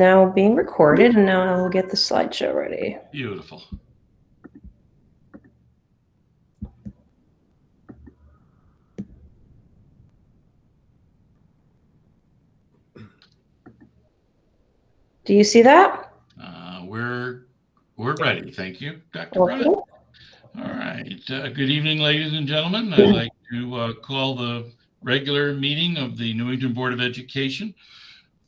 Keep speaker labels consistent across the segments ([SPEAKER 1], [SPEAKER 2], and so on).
[SPEAKER 1] Now being recorded, and now I will get the slideshow ready.
[SPEAKER 2] Beautiful.
[SPEAKER 1] Do you see that?
[SPEAKER 2] We're ready. Thank you, Dr. Brett. All right. Good evening, ladies and gentlemen. I'd like to call the regular meeting of the Newington Board of Education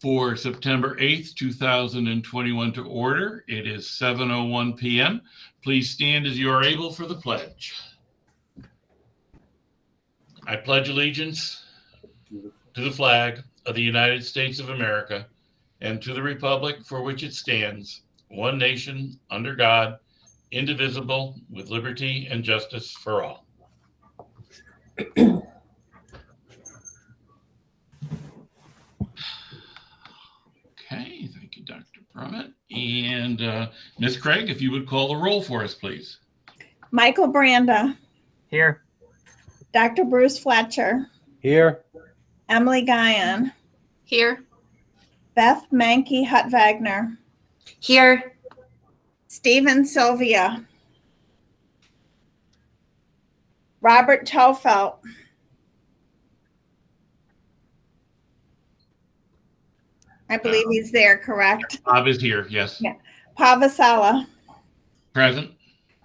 [SPEAKER 2] for September 8th, 2021 to order. It is 7:01 p.m. Please stand as you are able for the pledge. I pledge allegiance to the flag of the United States of America and to the republic for which it stands, one nation, under God, indivisible, with liberty and justice for all. Okay, thank you, Dr. Brummett. And Ms. Craig, if you would call the roll for us, please.
[SPEAKER 3] Michael Branda.
[SPEAKER 4] Here.
[SPEAKER 3] Dr. Bruce Fletcher.
[SPEAKER 4] Here.
[SPEAKER 3] Emily Guyon.
[SPEAKER 5] Here.
[SPEAKER 3] Beth Mankey Hutt-Wagner.
[SPEAKER 5] Here.
[SPEAKER 3] Stephen Sylvia. Robert Tofelt. I believe he's there, correct?
[SPEAKER 2] Bob is here, yes.
[SPEAKER 3] Yeah. Pavasala.
[SPEAKER 2] Present.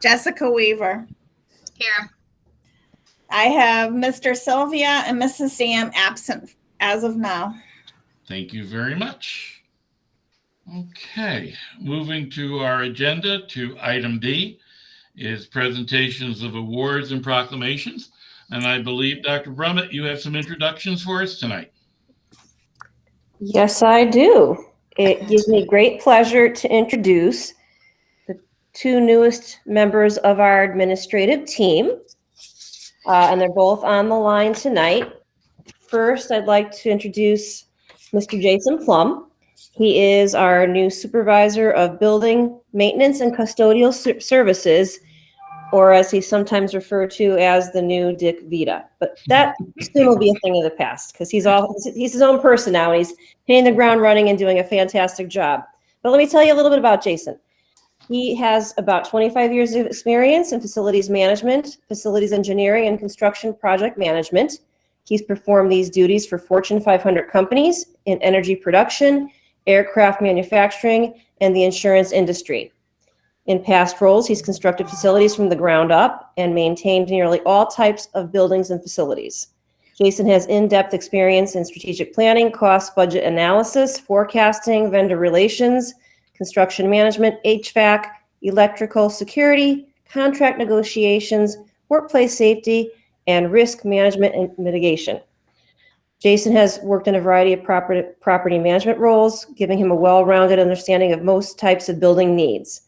[SPEAKER 3] Jessica Weaver.
[SPEAKER 5] Here.
[SPEAKER 3] I have Mr. Sylvia and Mrs. Sam absent as of now.
[SPEAKER 2] Thank you very much. Okay, moving to our agenda to item D is presentations of awards and proclamations. And I believe, Dr. Brummett, you have some introductions for us tonight.
[SPEAKER 1] Yes, I do. It gives me great pleasure to introduce the two newest members of our administrative team. And they're both on the line tonight. First, I'd like to introduce Mr. Jason Plum. He is our new supervisor of building maintenance and custodial services, or as he's sometimes referred to as the new Dick Vita. But that soon will be a thing of the past because he's his own person now, and he's hitting the ground running and doing a fantastic job. But let me tell you a little bit about Jason. He has about 25 years of experience in facilities management, facilities engineering, and construction project management. He's performed these duties for Fortune 500 companies in energy production, aircraft manufacturing, and the insurance industry. In past roles, he's constructed facilities from the ground up and maintained nearly all types of buildings and facilities. Jason has in-depth experience in strategic planning, cost budget analysis, forecasting, vendor relations, construction management, HVAC, electrical, security, contract negotiations, workplace safety, and risk management and mitigation. Jason has worked in a variety of property management roles, giving him a well-rounded understanding of most types of building needs,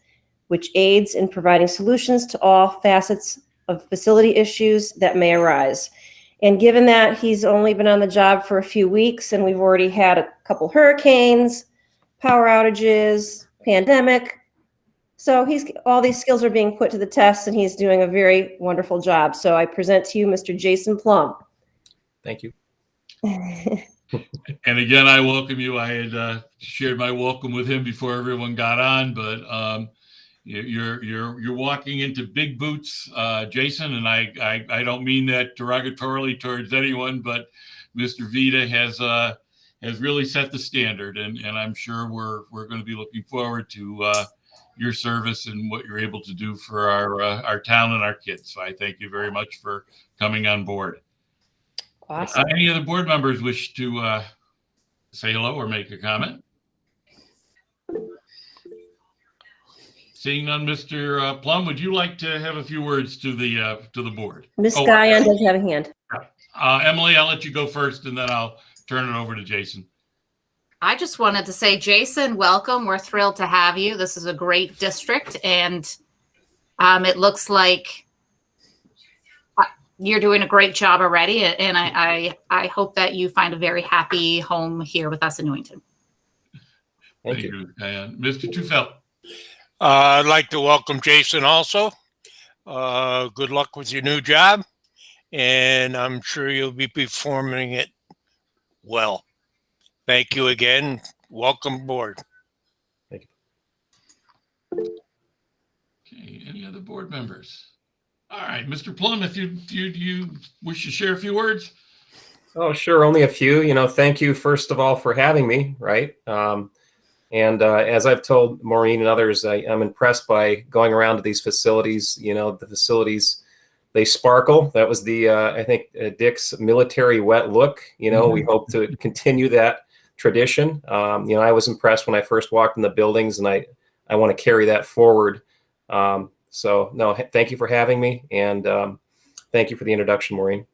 [SPEAKER 1] which aids in providing solutions to all facets of facility issues that may arise. And given that he's only been on the job for a few weeks and we've already had a couple hurricanes, power outages, pandemic. So all these skills are being put to the test and he's doing a very wonderful job. So I present to you Mr. Jason Plum.
[SPEAKER 4] Thank you.
[SPEAKER 2] And again, I welcome you. I had shared my welcome with him before everyone got on, but you're walking into big boots, Jason, and I don't mean that derogatorily towards anyone, but Mr. Vita has really set the standard, and I'm sure we're going to be looking forward to your service and what you're able to do for our town and our kids. So I thank you very much for coming on board.
[SPEAKER 1] Awesome.
[SPEAKER 2] Any other board members wish to say hello or make a comment? Seeing none, Mr. Plum, would you like to have a few words to the board?
[SPEAKER 1] Ms. Guyon does have a hand.
[SPEAKER 2] Emily, I'll let you go first, and then I'll turn it over to Jason.
[SPEAKER 5] I just wanted to say, Jason, welcome. We're thrilled to have you. This is a great district, and it looks like you're doing a great job already, and I hope that you find a very happy home here with us in Newington.
[SPEAKER 4] Thank you.
[SPEAKER 2] Mr. Tufelt.
[SPEAKER 6] I'd like to welcome Jason also. Good luck with your new job, and I'm sure you'll be performing it well. Thank you again. Welcome aboard.
[SPEAKER 2] Okay, any other board members? All right, Mr. Plum, if you wish to share a few words.
[SPEAKER 4] Oh, sure. Only a few. Thank you, first of all, for having me, right? And as I've told Maureen and others, I'm impressed by going around to these facilities. The facilities, they sparkle. That was I think, Dick's military wet look. We hope to continue that tradition. I was impressed when I first walked in the buildings, and I want to carry that forward. So, no, thank you for having me, and thank you for the introduction, Maureen.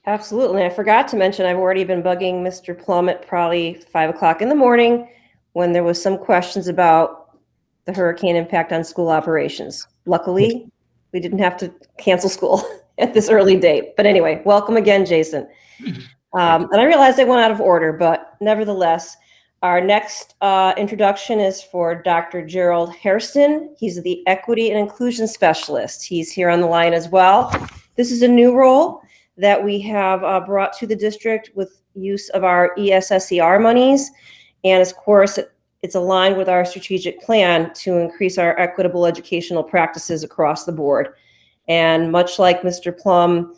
[SPEAKER 1] Absolutely. I forgot to mention, I've already been bugging Mr. Plum at probably 5 o'clock in the morning when there was some questions about the hurricane impact on school operations. Luckily, we didn't have to cancel school at this early date. But anyway, welcome again, Jason. And I realized I went out of order, but nevertheless, our next introduction is for Dr. Gerald Hairston. He's the Equity and Inclusion Specialist. He's here on the line as well. This is a new role that we have brought to the district with use of our ESSER monies. And of course, it's aligned with our strategic plan to increase our equitable educational practices across the board. And much like Mr. Plum,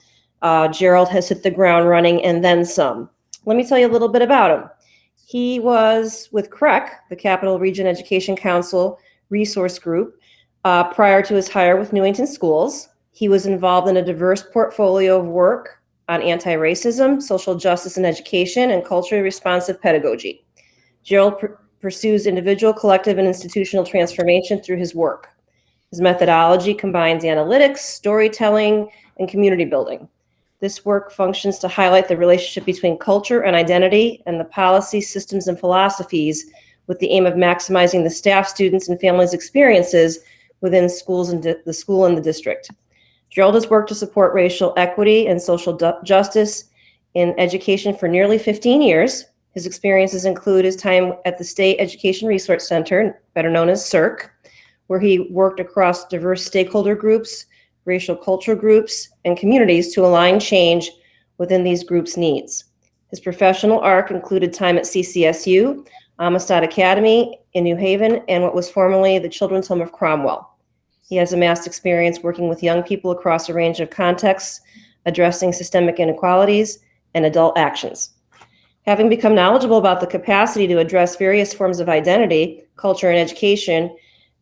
[SPEAKER 1] Gerald has hit the ground running and then some. Let me tell you a little bit about him. He was with CREC, the Capital Region Education Council Resource Group, prior to his hire with Newington Schools. He was involved in a diverse portfolio of work on anti-racism, social justice and education, and culturally responsive pedagogy. Gerald pursues individual, collective, and institutional transformation through his work. His methodology combines analytics, storytelling, and community building. This work functions to highlight the relationship between culture and identity and the policy, systems, and philosophies with the aim of maximizing the staff, students, and families' experiences within schools and the school and the district. Gerald has worked to support racial equity and social justice in education for nearly 15 years. His experiences include his time at the State Education Resource Center, better known as CERC, where he worked across diverse stakeholder groups, racial cultural groups, and communities to align change within these groups' needs. His professional arc included time at CCSU, Amistad Academy in New Haven, and what was formerly the Children's Home of Cromwell. He has amassed experience working with young people across a range of contexts, addressing systemic inequalities and adult actions. Having become knowledgeable about the capacity to address various forms of identity, culture, and education,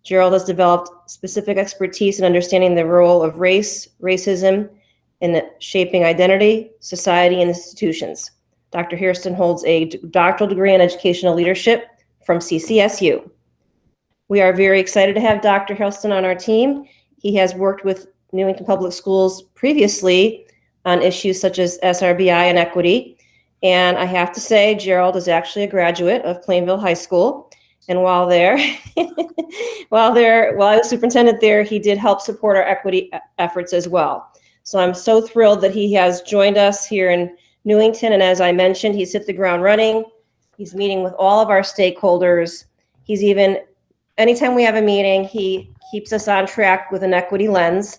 [SPEAKER 1] Gerald has developed specific expertise in understanding the role of race, racism, in shaping identity, society, and institutions. Dr. Hairston holds a doctoral degree in educational leadership from CCSU. We are very excited to have Dr. Hairston on our team. He has worked with Newington Public Schools previously on issues such as SRBI and equity. And I have to say, Gerald is actually a graduate of Plainville High School. And while I was superintendent there, he did help support our equity efforts as well. So I'm so thrilled that he has joined us here in Newington. And as I mentioned, he's hit the ground running. He's meeting with all of our stakeholders. He's even, anytime we have a meeting, he keeps us on track with an equity lens.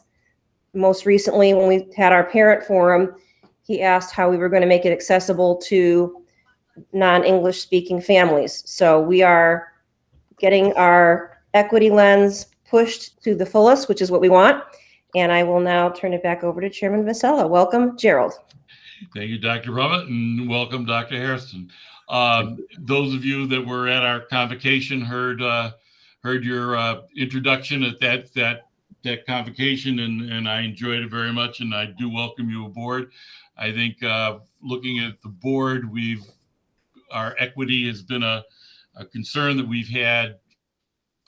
[SPEAKER 1] Most recently, when we had our parent forum, he asked how we were going to make it accessible to non-English speaking families. So we are getting our equity lens pushed to the fullest, which is what we want. And I will now turn it back over to Chairman Vasella. Welcome, Gerald.
[SPEAKER 2] Thank you, Dr. Rummett, and welcome, Dr. Hairston. Those of you that were at our convocation heard your introduction at that convocation, and I enjoyed it very much, and I do welcome you aboard. I think looking at the board, our equity has been a concern that we've had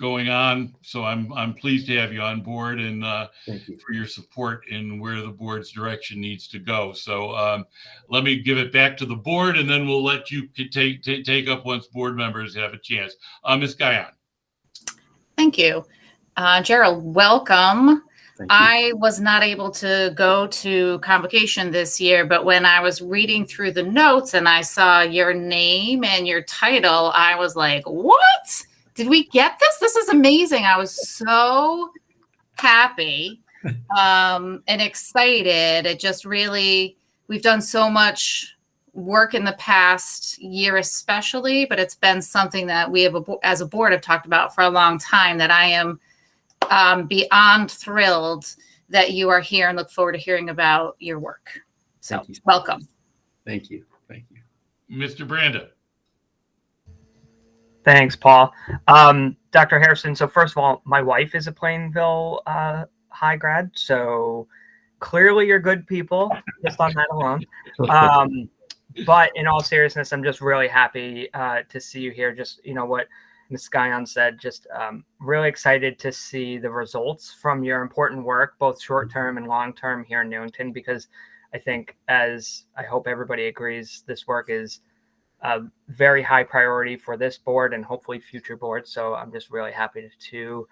[SPEAKER 2] going on. So I'm pleased to have you on board, and
[SPEAKER 4] Thank you.
[SPEAKER 2] for your support in where the board's direction needs to go. So let me give it back to the board, and then we'll let you take up once board members have a chance. Ms. Guyon.
[SPEAKER 5] Thank you. Gerald, welcome.
[SPEAKER 4] Thank you.
[SPEAKER 5] I was not able to go to convocation this year, but when I was reading through the notes and I saw your name and your title, I was like, what? Did we get this? This is amazing. I was so happy and excited. It just really, we've done so much work in the past year especially, but it's been something that we have as a board have talked about for a long time, that I am beyond thrilled that you are here and look forward to hearing about your work. So
[SPEAKER 7] Thank you.
[SPEAKER 5] welcome.
[SPEAKER 7] Thank you. Thank you.
[SPEAKER 2] Mr. Branda.
[SPEAKER 8] Thanks, Paul. Dr. Harrison, so first of all, my wife is a Plainville High grad, so clearly you're good people, just on that alone. But in all seriousness, I'm just really happy to see you here. Just, what Ms. Guyon said, just really excited to see the results from your important work, both short-term and long-term here in Newington, because I think, as I hope everybody agrees, this work is a very high priority for this board and hopefully future boards. So I'm just really happy to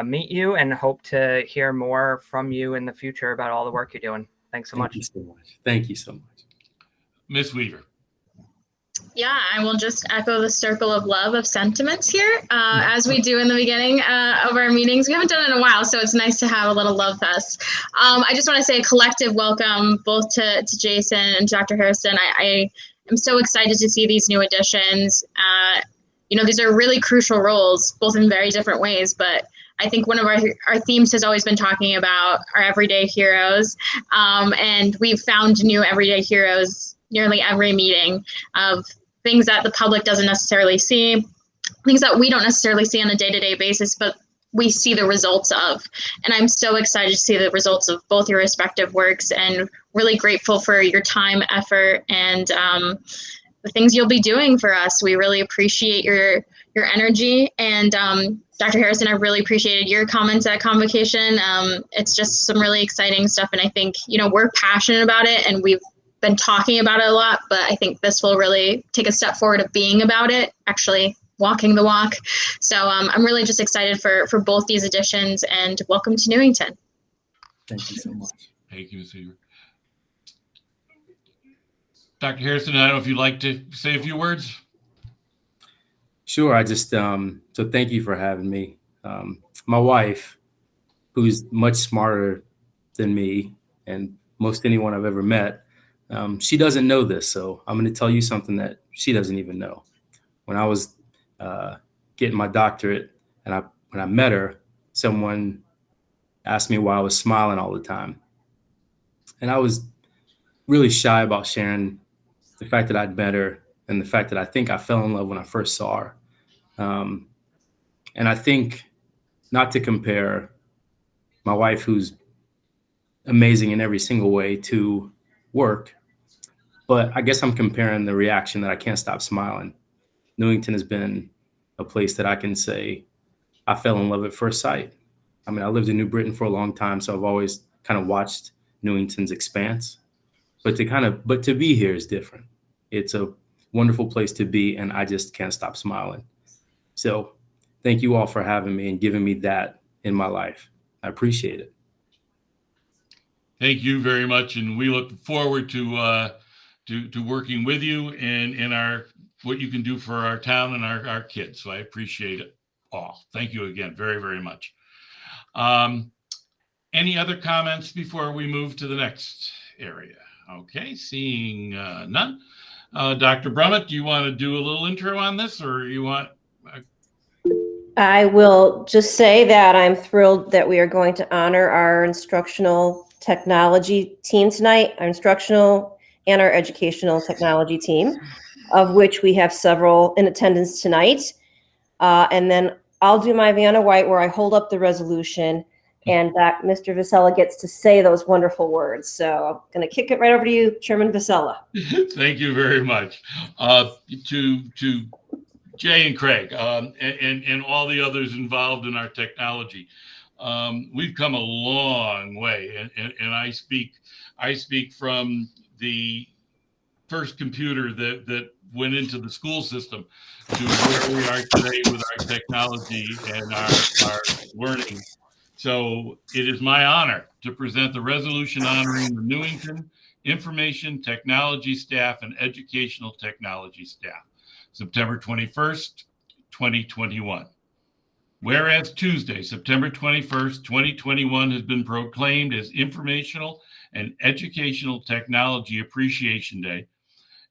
[SPEAKER 8] meet you and hope to hear more from you in the future about all the work you're doing. Thanks so much.
[SPEAKER 7] Thank you so much. Thank you so much.
[SPEAKER 2] Ms. Weaver.
[SPEAKER 9] Yeah, I will just echo the circle of love of sentiments here, as we do in the beginning of our meetings. We haven't done it in a while, so it's nice to have a little love fest. I just want to say a collective welcome both to Jason and Dr. Harrison. I am so excited to see these new additions. These are really crucial roles, both in very different ways, but I think one of our themes has always been talking about our everyday heroes, and we've found new everyday heroes nearly every meeting, of things that the public doesn't necessarily see, things that we don't necessarily see on a day-to-day basis, but we see the results of. And I'm so excited to see the results of both your respective works, and really grateful for your time, effort, and the things you'll be doing for us. We really appreciate your energy. And Dr. Harrison, I really appreciated your comments at Convocation. It's just some really exciting stuff. And I think, we're passionate about it, and we've been talking about it a lot, but I think this will really take a step forward of being about it, actually walking the walk. So I'm really just excited for both these additions, and welcome to Newington.
[SPEAKER 7] Thank you so much.
[SPEAKER 2] Thank you, Ms. Weaver. Dr. Harrison, I don't know if you'd like to say a few words.
[SPEAKER 7] Sure. I just, so thank you for having me. My wife, who's much smarter than me and most anyone I've ever met, she doesn't know this. So I'm going to tell you something that she doesn't even know. When I was getting my doctorate, and when I met her, someone asked me why I was smiling all the time. And I was really shy about sharing the fact that I'd met her, and the fact that I think I fell in love when I first saw her. And I think, not to compare my wife, who's amazing in every single way, to work, but I guess I'm comparing the reaction that I can't stop smiling. Newington has been a place that I can say I fell in love at first sight. I mean, I lived in New Britain for a long time, so I've always kind of watched Newington's expanse. But to be here is different. It's a wonderful place to be, and I just can't stop smiling. So thank you all for having me and giving me that in my life. I appreciate it.
[SPEAKER 2] Thank you very much, and we look forward to working with you and in what you can do for our town and our kids. So I appreciate it all. Thank you again, very, very much. Any other comments before we move to the next area? Okay, seeing none. Dr. Brummett, do you want to do a little intro on this, or you want?
[SPEAKER 1] I will just say that I'm thrilled that we are going to honor our instructional technology team tonight, our instructional and our educational technology team, of which we have several in attendance tonight. And then I'll do my Vanna White, where I hold up the resolution, and that Mr. Vasella gets to say those wonderful words. So I'm going to kick it right over to you, Chairman Vasella.
[SPEAKER 2] Thank you very much. To Jay and Craig and all the others involved in our technology. We've come a long way, and I speak from the first computer that went into the school system to where we are today with our technology and our learning. So it is my honor to present the resolution honoring the Newington Information Technology Staff and Educational Technology Staff, September 21st, 2021. Whereas Tuesday, September 21st, 2021 has been proclaimed as Informational and Educational Technology Appreciation Day,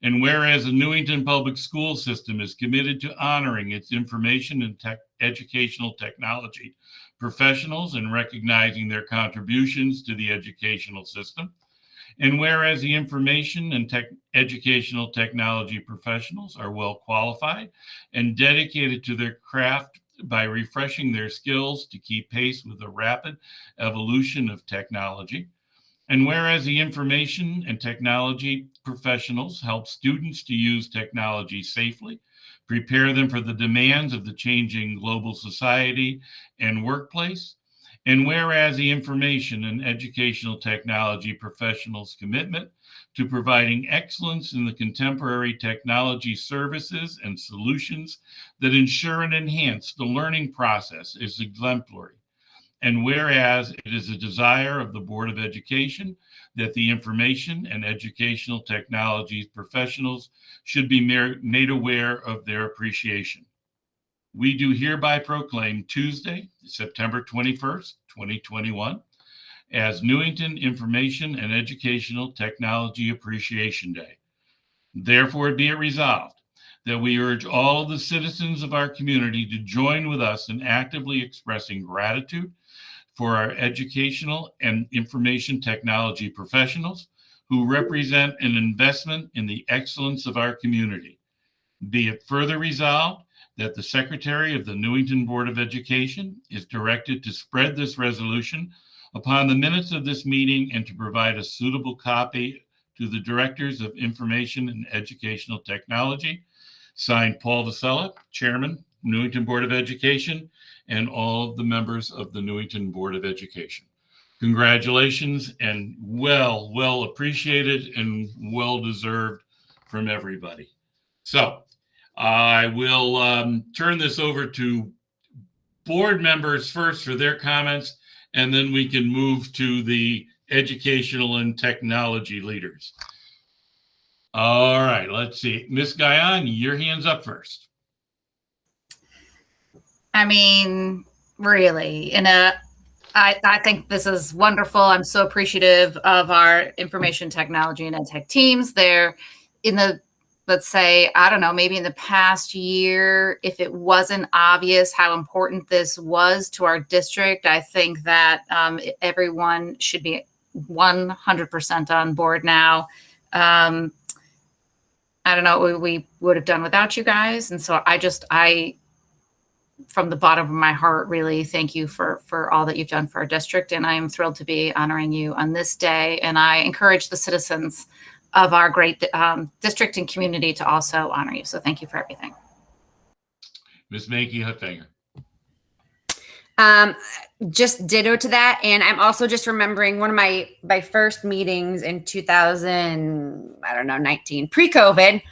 [SPEAKER 2] And whereas the Newington Public School System is committed to honoring its information and educational technology professionals and recognizing their contributions to the educational system. And whereas the information and educational technology professionals are well qualified and dedicated to their craft by refreshing their skills to keep pace with the rapid evolution of technology. And whereas the information and technology professionals help students to use technology safely, prepare them for the demands of the changing global society and workplace, and whereas the information and educational technology professionals' commitment to providing excellence in the contemporary technology services and solutions that ensure and enhance the learning process is exemplary. And whereas it is a desire of the Board of Education that the information and educational technology professionals should be made aware of their appreciation. We do hereby proclaim Tuesday, September 21st, 2021, as Newington Information and Educational Technology Appreciation Day. Therefore, be it resolved that we urge all of the citizens of our community to join with us in actively expressing gratitude for our educational and information technology professionals who represent an investment in the excellence of our community. Be it further resolved that the Secretary of the Newington Board of Education is directed to spread this resolution upon the minutes of this meeting and to provide a suitable copy to the Directors of Information and Educational Technology. Signed, Paul Vasella, Chairman, Newington Board of Education, and all of the members of the Newington Board of Education. Congratulations, and well appreciated and well deserved from everybody. So I will turn this over to board members first for their comments, and then we can move to the educational and technology leaders. All right, let's see. Ms. Guyon, your hand's up first.
[SPEAKER 5] I mean, really, I think this is wonderful. I'm so appreciative of our information technology and ed tech teams. They're in the, let's say, I don't know, maybe in the past year, if it wasn't obvious how important this was to our district, I think that everyone should be 100% on board now. I don't know what we would have done without you guys. And so I, from the bottom of my heart, really thank you for all that you've done for our district. And I am thrilled to be honoring you on this day. And I encourage the citizens of our great district and community to also honor you. So thank you for everything.
[SPEAKER 2] Ms. Mankey-Hutfanger.
[SPEAKER 10] Just ditto to that. And I'm also just remembering one of my first meetings in 2019, pre-COVID,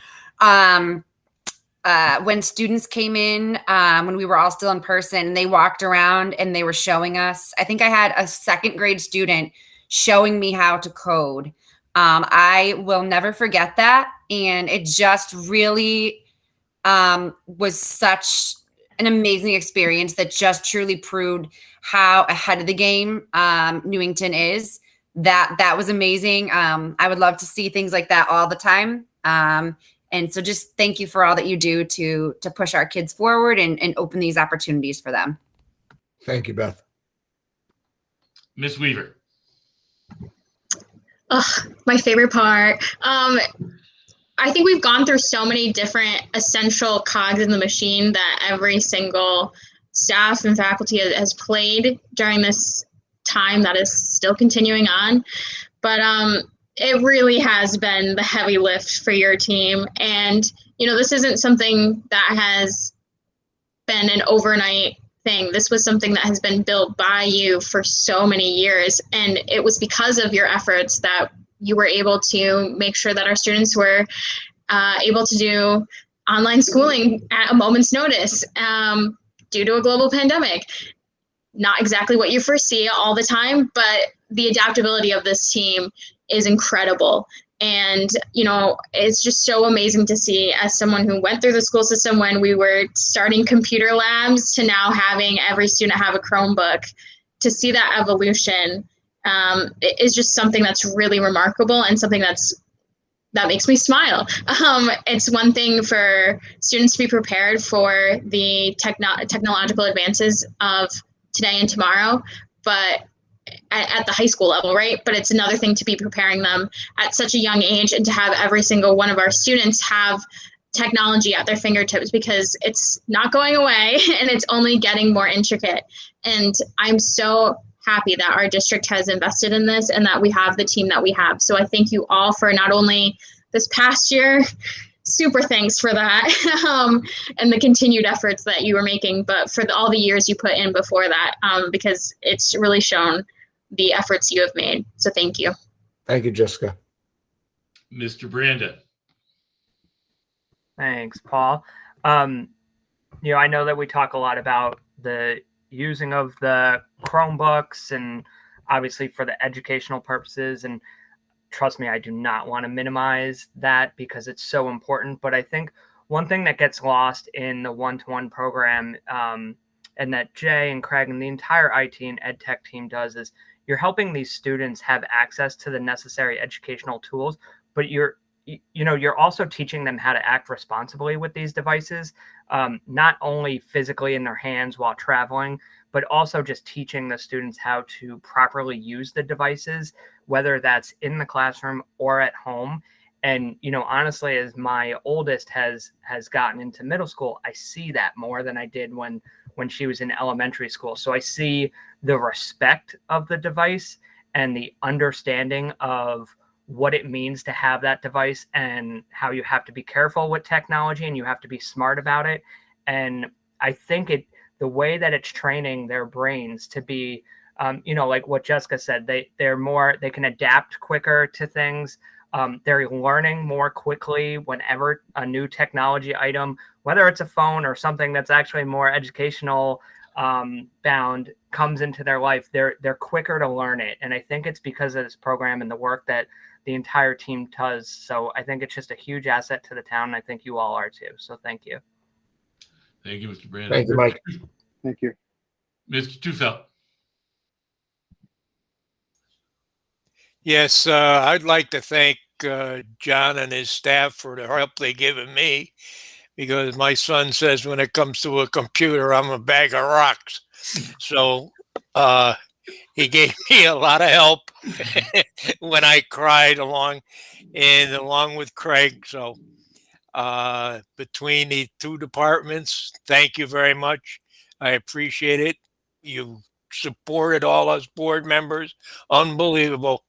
[SPEAKER 10] when students came in, when we were all still in person, they walked around and they were showing us. I think I had a second grade student showing me how to code. I will never forget that. And it just really was such an amazing experience that just truly proved how ahead of the game Newington is. That was amazing. I would love to see things like that all the time. And so just thank you for all that you do to push our kids forward and open these opportunities for them.
[SPEAKER 11] Thank you, Beth.
[SPEAKER 2] Ms. Weaver.
[SPEAKER 9] Oh, my favorite part. I think we've gone through so many different essential cogs in the machine that every single staff and faculty has played during this time that is still continuing on. But it really has been the heavy lift for your team. And, you know, this isn't something that has been an overnight thing. This was something that has been built by you for so many years. And it was because of your efforts that you were able to make sure that our students were able to do online schooling at a moment's notice due to a global pandemic. Not exactly what you foresee all the time, but the adaptability of this team is incredible. And, you know, it's just so amazing to see, as someone who went through the school system when we were starting computer labs to now having every student have a Chromebook, to see that evolution is just something that's really remarkable and something that's that makes me smile. It's one thing for students to be prepared for the technological advances of today and tomorrow, but at the high school level, right? But it's another thing to be preparing them at such a young age and to have every single one of our students have technology at their fingertips, because it's not going away and it's only getting more intricate. And I'm so happy that our district has invested in this and that we have the team that we have. So I thank you all for not only this past year, super thanks for that, and the continued efforts that you were making, but for all the years you put in before that, because it's really shown the efforts you have made. So thank you.
[SPEAKER 11] Thank you, Jessica.
[SPEAKER 2] Mr. Brandon.
[SPEAKER 8] Thanks, Paul. I know that we talk a lot about the using of the Chromebooks and obviously for the educational purposes. And trust me, I do not want to minimize that because it's so important. But I think one thing that gets lost in the one-to-one program and that Jay and Craig and the entire IT and ed tech team does is you're helping these students have access to the necessary educational tools, but you're also teaching them how to act responsibly with these devices, not only physically in their hands while traveling, but also just teaching the students how to properly use the devices, whether that's in the classroom or at home. And, honestly, as my oldest has gotten into middle school, I see that more than I did when she was in elementary school. So I see the respect of the device and the understanding of what it means to have that device and how you have to be careful with technology and you have to be smart about it. And I think the way that it's training their brains to be, like what Jessica said, they can adapt quicker to things. They're learning more quickly whenever a new technology item, whether it's a phone or something that's actually more educational bound, comes into their life. They're quicker to learn it. And I think it's because of this program and the work that the entire team does. So I think it's just a huge asset to the town. And I think you all are too. So thank you.
[SPEAKER 2] Thank you, Mr. Brandon.
[SPEAKER 11] Thank you, Mike.
[SPEAKER 12] Thank you.
[SPEAKER 2] Mr. Tufeld.
[SPEAKER 6] Yes, I'd like to thank John and his staff for the help they've given me, because my son says when it comes to a computer, I'm a bag of rocks. So he gave me a lot of help when I cried along with Craig. So between the two departments, thank you very much. I appreciate it. You supported all us board members. Unbelievable.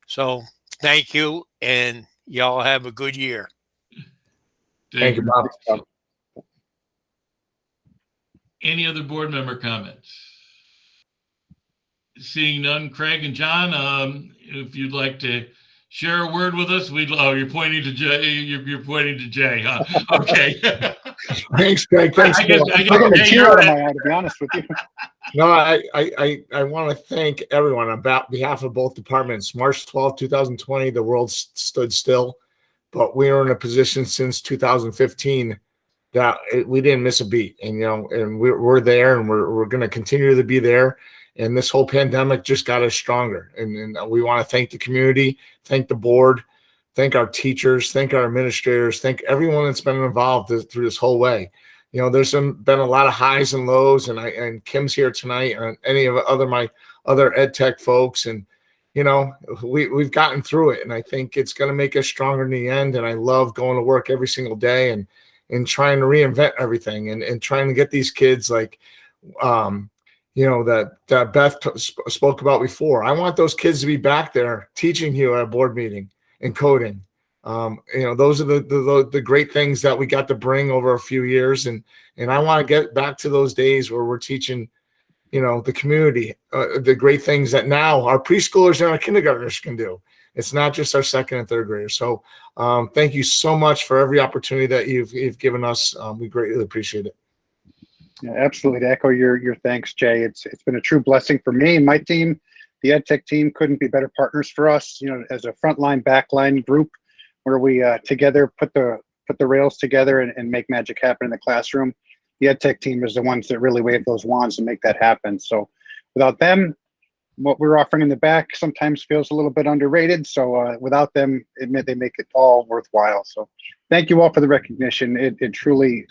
[SPEAKER 6] So thank you, and y'all have a good year.
[SPEAKER 11] Thank you, Bob.
[SPEAKER 2] Any other board member comments? Seeing none, Craig and John, if you'd like to share a word with us, you're pointing to Jay. You're pointing to Jay, huh? Okay.
[SPEAKER 11] Thanks, Craig. Thanks.
[SPEAKER 12] I got a tear out of my eye, to be honest with you.
[SPEAKER 11] No, I want to thank everyone on behalf of both departments. March 12, 2020, the world stood still, but we were in a position since 2015 that we didn't miss a beat. And, and we're there, and we're going to continue to be there. And this whole pandemic just got us stronger. And we want to thank the community, thank the board, thank our teachers, thank our administrators, thank everyone that's been involved through this whole way. There's been a lot of highs and lows, and Kim's here tonight, and any of my other ed tech folks, and we've gotten through it, and I think it's going to make us stronger in the end. And I love going to work every single day and trying to reinvent everything and trying to get these kids like that Beth spoke about before. I want those kids to be back there teaching you at a board meeting and coding. Those are the great things that we got to bring over a few years. And I want to get back to those days where we're teaching, the community, the great things that now our preschoolers and our kindergartners can do. It's not just our second and third graders. So thank you so much for every opportunity that you've given us. We greatly appreciate it.
[SPEAKER 12] Yeah, absolutely. To echo your thanks, Jay. It's been a true blessing for me and my team. The EdTech team couldn't be better partners for us, as a frontline, backline group where we together put the rails together and make magic happen in the classroom. The EdTech team is the ones that really wave those wands and make that happen. So without them, what we're offering in the back sometimes feels a little bit underrated. So without them, they make it all worthwhile. So thank you all for the recognition. It truly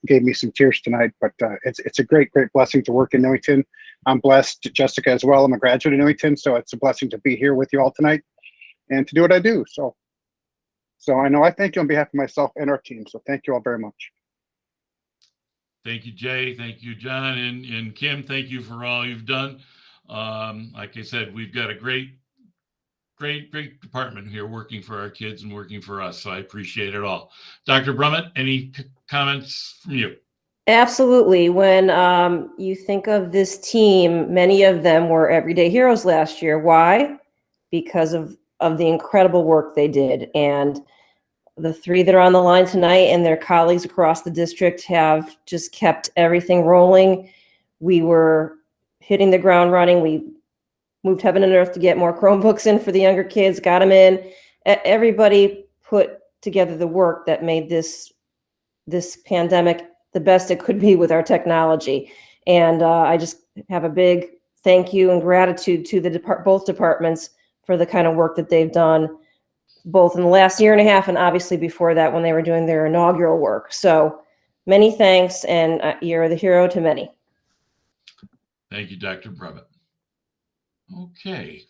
[SPEAKER 12] gave me some tears tonight, but it's a great blessing to work in Newington. I'm blessed, Jessica, as well. I'm a graduate of Newington, so it's a blessing to be here with you all tonight and to do what I do. So I know I thank you on behalf of myself and our team. So thank you all very much.
[SPEAKER 2] Thank you, Jay. Thank you, John. And Kim, thank you for all you've done. Like I said, we've got a great department here working for our kids and working for us. So I appreciate it all. Dr. Brummett, any comments from you?
[SPEAKER 1] Absolutely. When you think of this team, many of them were everyday heroes last year. Why? Because of the incredible work they did. And the three that are on the line tonight and their colleagues across the district have just kept everything rolling. We were hitting the ground running. We moved heaven and earth to get more Chromebooks in for the younger kids, got them in. Everybody put together the work that made this pandemic the best it could be with our technology. And I just have a big thank you and gratitude to both departments for the kind of work that they've done, both in the last year and a half and obviously before that when they were doing their inaugural work. So many thanks, and you're the hero to many.
[SPEAKER 2] Thank you, Dr. Brummett. Okay,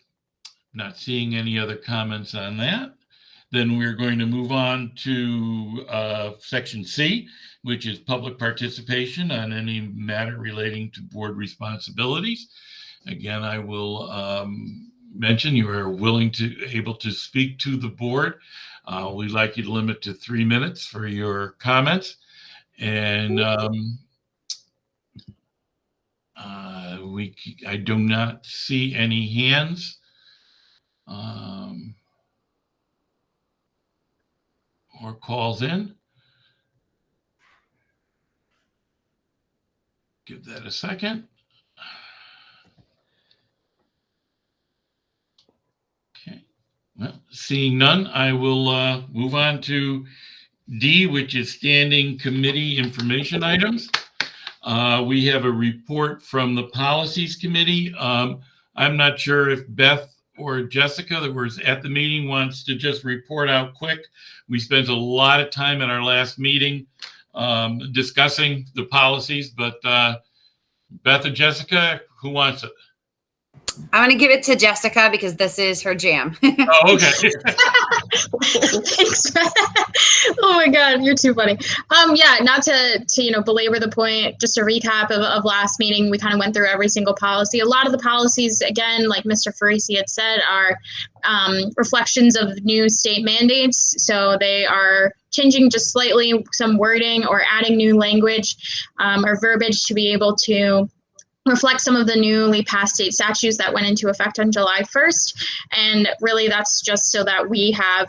[SPEAKER 2] not seeing any other comments on that. Then we're going to move on to section C, which is public participation on any matter relating to board responsibilities. Again, I will mention you are able to speak to the board. We'd like you to limit to 3 minutes for your comments. And I do not see any hands. Or calls in. Give that a second. Okay. Well, seeing none, I will move on to D, which is standing committee information items. We have a report from the policies committee. I'm not sure if Beth or Jessica that was at the meeting wants to just report out quick. We spent a lot of time at our last meeting discussing the policies, but Beth and Jessica, who wants it?
[SPEAKER 10] I'm going to give it to Jessica because this is her jam.
[SPEAKER 2] Oh, okay.
[SPEAKER 9] Thanks. Oh my God, you're too funny. Yeah, not to belabor the point, just a recap of last meeting. We kind of went through every single policy. A lot of the policies, again, like Mr. Farisi had said, are reflections of new state mandates. So they are changing just slightly some wording or adding new language or verbiage to be able to reflect some of the newly passed state statutes that went into effect on July 1st. And really that's just so that we have,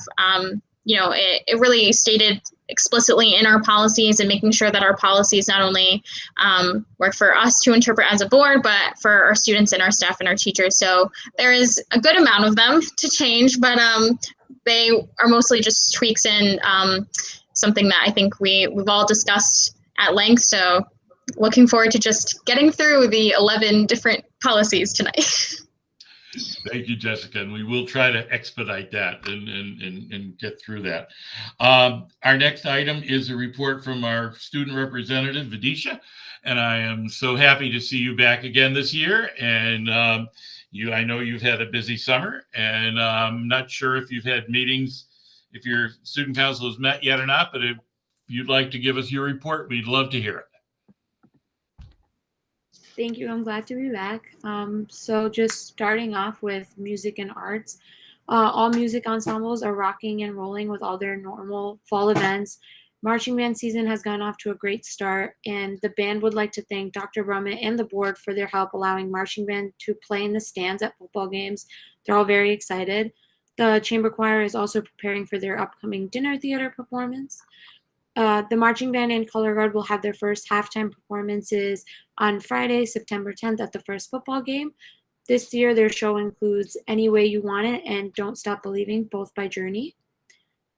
[SPEAKER 9] it really stated explicitly in our policies and making sure that our policies not only work for us to interpret as a board, but for our students and our staff and our teachers. So there is a good amount of them to change, but they are mostly just tweaks in something that I think we've all discussed at length. So looking forward to just getting through the 11 different policies tonight.
[SPEAKER 2] Thank you, Jessica. And we will try to expedite that and get through that. Our next item is a report from our student representative, Vidisha. And I am so happy to see you back again this year. And I know you've had a busy summer, and I'm not sure if you've had meetings, if your student council has met yet or not, but if you'd like to give us your report, we'd love to hear it.
[SPEAKER 13] Thank you. I'm glad to be back. So just starting off with music and arts, all music ensembles are rocking and rolling with all their normal fall events. Marching band season has gone off to a great start, and the band would like to thank Dr. Brummett and the board for their help allowing marching band to play in the stands at football games. They're all very excited. The chamber choir is also preparing for their upcoming dinner theater performance. The marching band and color guard will have their first halftime performances on Friday, September 10th at the first football game. This year, their show includes Any Way You Want It and Don't Stop Believing, both by Journey.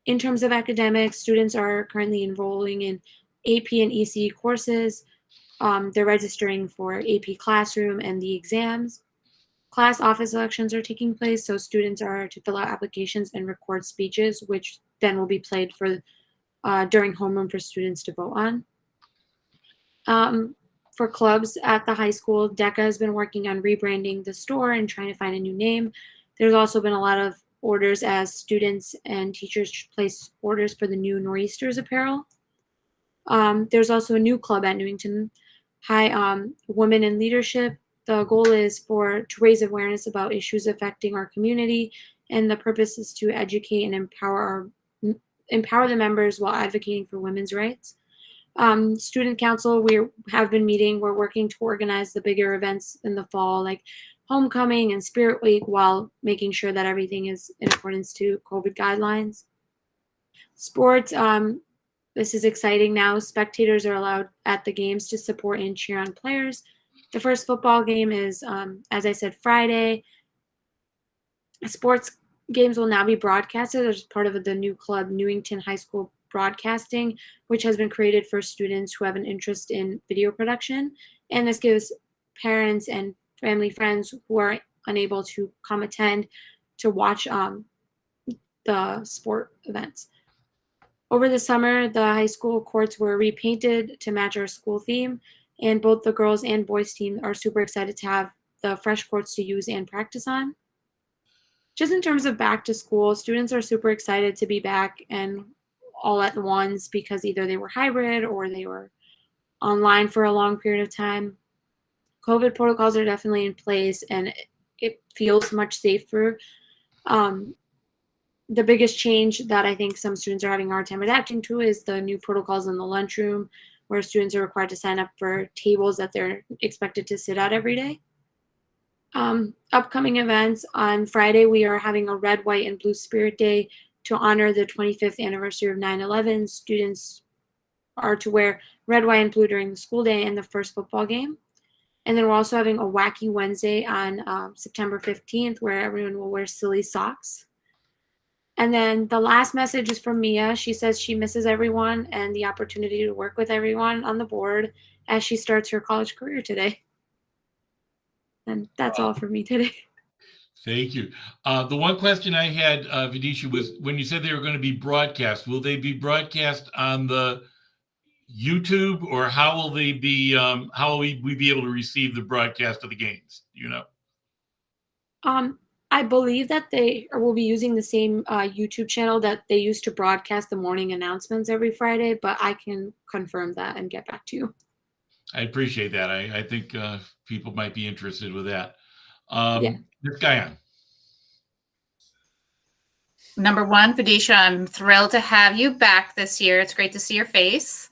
[SPEAKER 13] In terms of academics, students are currently enrolling in AP and ECE courses. They're registering for AP Classroom and the exams. Class office elections are taking place, so students are to fill out applications and record speeches, which then will be played for during homeroom for students to vote on. For clubs at the high school, DECA has been working on rebranding the store and trying to find a new name. There's also been a lot of orders as students and teachers place orders for the new Nor'easters apparel. There's also a new club at Newington, Women in Leadership. The goal is to raise awareness about issues affecting our community, and the purpose is to educate and empower the members while advocating for women's rights. Student council, we have been meeting. We're working to organize the bigger events in the fall, like homecoming and Spirit Week, while making sure that everything is in accordance to COVID guidelines. Sports, this is exciting now. Spectators are allowed at the games to support and cheer on players. The first football game is, as I said, Friday. Sports games will now be broadcasted as part of the new club, Newington High School Broadcasting, which has been created for students who have an interest in video production. And this gives parents and family friends who are unable to come attend to watch the sport events. Over the summer, the high school courts were repainted to match our school theme, and both the girls and boys team are super excited to have the fresh courts to use and practice on. Just in terms of back to school, students are super excited to be back and all at once because either they were hybrid or they were online for a long period of time. COVID protocols are definitely in place and it feels much safer. The biggest change that I think some students are having a hard time adapting to is the new protocols in the lunchroom, where students are required to sign up for tables that they're expected to sit at every day. Upcoming events, on Friday, we are having a Red, White, and Blue Spirit Day to honor the 25th anniversary of 9/11. Students are to wear red, white, and blue during the school day and the first football game. And then we're also having a Wacky Wednesday on September 15th, where everyone will wear silly socks. And then the last message is from Mia. She says she misses everyone and the opportunity to work with everyone on the board as she starts her college career today. And that's all for me today.
[SPEAKER 2] Thank you. The one question I had, Vidisha, was when you said they were going to be broadcast, will they be broadcast on the YouTube, or how will they be? How will we be able to receive the broadcast of the games? Do you know?
[SPEAKER 13] I believe that they will be using the same YouTube channel that they used to broadcast the morning announcements every Friday, but I can confirm that and get back to you.
[SPEAKER 2] I appreciate that. I think people might be interested with that.
[SPEAKER 13] Yeah.
[SPEAKER 2] This guy on.
[SPEAKER 5] Number one, Vidisha, I'm thrilled to have you back this year. It's great to see your face.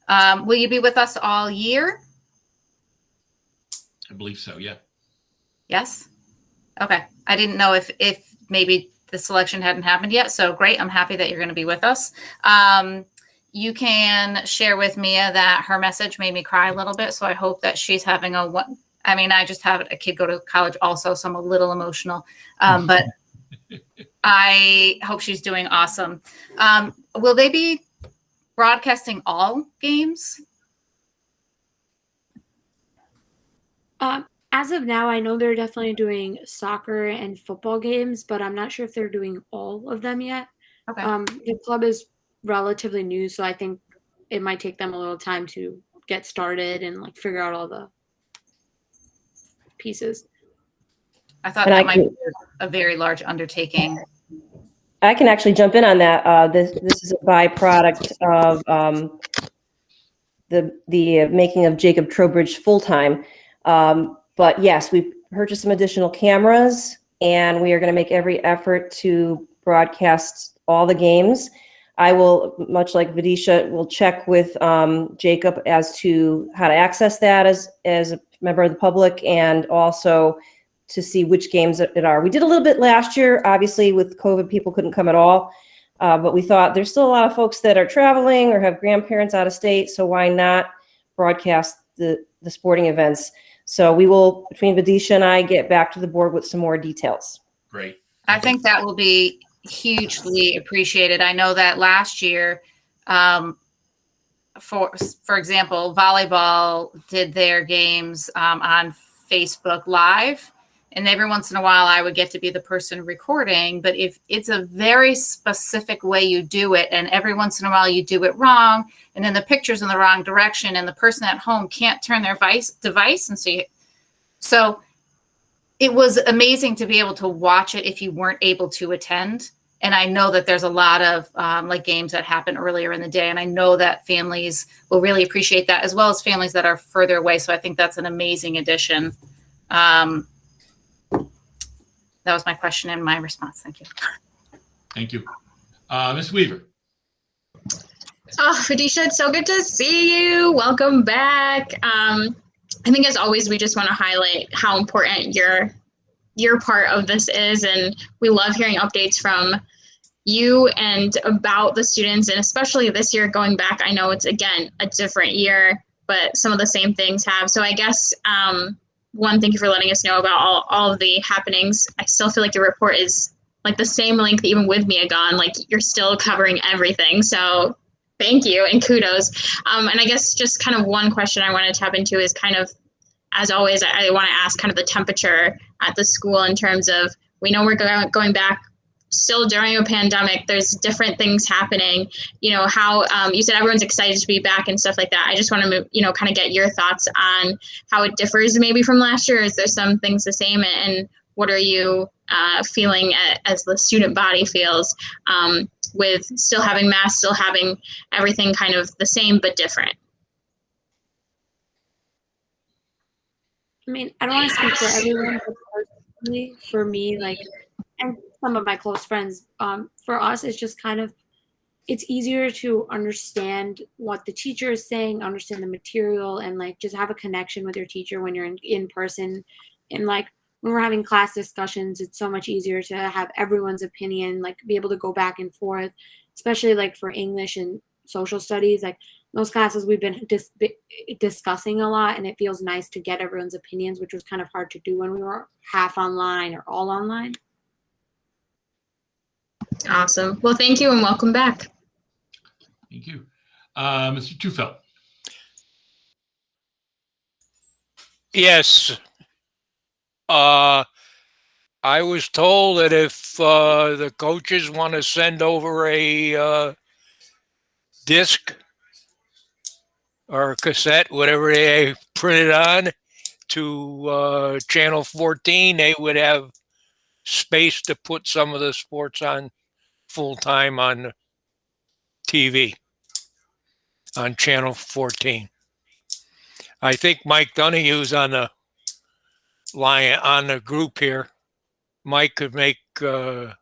[SPEAKER 5] Will you be with us all year?
[SPEAKER 2] I believe so, yeah.
[SPEAKER 5] Yes? Okay. I didn't know if maybe the selection hadn't happened yet. So great. I'm happy that you're going to be with us. You can share with Mia that her message made me cry a little bit. So I hope that she's having I just had a kid go to college also, so I'm a little emotional. But I hope she's doing awesome. Will they be broadcasting all games?
[SPEAKER 13] As of now, I know they're definitely doing soccer and football games, but I'm not sure if they're doing all of them yet.
[SPEAKER 5] Okay.
[SPEAKER 13] The club is relatively new, so I think it might take them a little time to get started and like figure out all the pieces.
[SPEAKER 5] I thought that might be a very large undertaking.
[SPEAKER 1] I can actually jump in on that. This is a byproduct of the making of Jacob Trowbridge full-time. But yes, we purchased some additional cameras, and we are going to make every effort to broadcast all the games. I will, much like Vidisha, will check with Jacob as to how to access that as a member of the public, and also to see which games it are. We did a little bit last year. Obviously, with COVID, people couldn't come at all. But we thought there's still a lot of folks that are traveling or have grandparents out of state, so why not broadcast the sporting events? So we will, between Vidisha and I, get back to the board with some more details.
[SPEAKER 2] Great.
[SPEAKER 5] I think that will be hugely appreciated. I know that last year, for example, volleyball did their games on Facebook Live. And every once in a while, I would get to be the person recording. But if it's a very specific way you do it, and every once in a while you do it wrong, and then the picture's in the wrong direction, and the person at home can't turn their device, and so it was amazing to be able to watch it if you weren't able to attend. And I know that there's a lot of like games that happen earlier in the day, and I know that families will really appreciate that, as well as families that are further away. So I think that's an amazing addition. That was my question and my response. Thank you.
[SPEAKER 2] Thank you. Ms. Weaver.
[SPEAKER 9] Oh, Fadisha, it's so good to see you. Welcome back. I think as always, we just want to highlight how important your part of this is. And we love hearing updates from you and about the students, and especially this year going back. I know it's, again, a different year, but some of the same things have. So I guess, one, thank you for letting us know about all of the happenings. I still feel like your report is like the same length, even with Mia gone, like you're still covering everything. So thank you and kudos. And I guess just kind of one question I want to tap into is kind of, as always, I want to ask kind of the temperature at the school in terms of, we know we're going back still during a pandemic, there's different things happening, you know, how you said everyone's excited to be back and stuff like that. I just want to, you know, kind of get your thoughts on how it differs maybe from last year. Is there some things the same, and what are you feeling as the student body feels with still having masks, still having everything kind of the same but different?
[SPEAKER 13] I mean, I don't want to speak for everyone, but personally, for me, like, and some of my close friends, for us, it's just kind of, it's easier to understand what the teacher is saying, understand the material, and like just have a connection with your teacher when you're in person. And like when we're having class discussions, it's so much easier to have everyone's opinion, like be able to go back and forth, especially like for English and social studies. Like those classes we've been discussing a lot, and it feels nice to get everyone's opinions, which was kind of hard to do when we were half online or all online.
[SPEAKER 9] Awesome. Well, thank you and welcome back.
[SPEAKER 2] Thank you. Mr. Tufeld.
[SPEAKER 6] Yes. I was told that if the coaches want to send over a disc or a cassette, whatever they print it on, to channel 14, they would have space to put some of the sports on full time on TV on channel 14. I think Mike Donahue's on the line on the group here. Mike could make better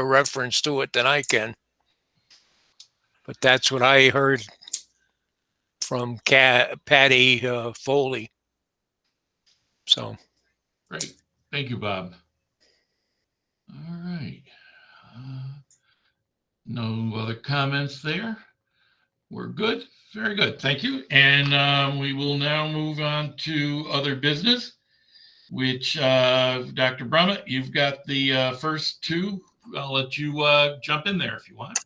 [SPEAKER 6] reference to it than I can, but that's what I heard from Patty Foley. So,
[SPEAKER 2] Great. Thank you, Bob. All right. No other comments there. We're good. Very good. Thank you. And we will now move on to other business, which Dr. Brummett, you've got the first two. I'll let you jump in there if you want.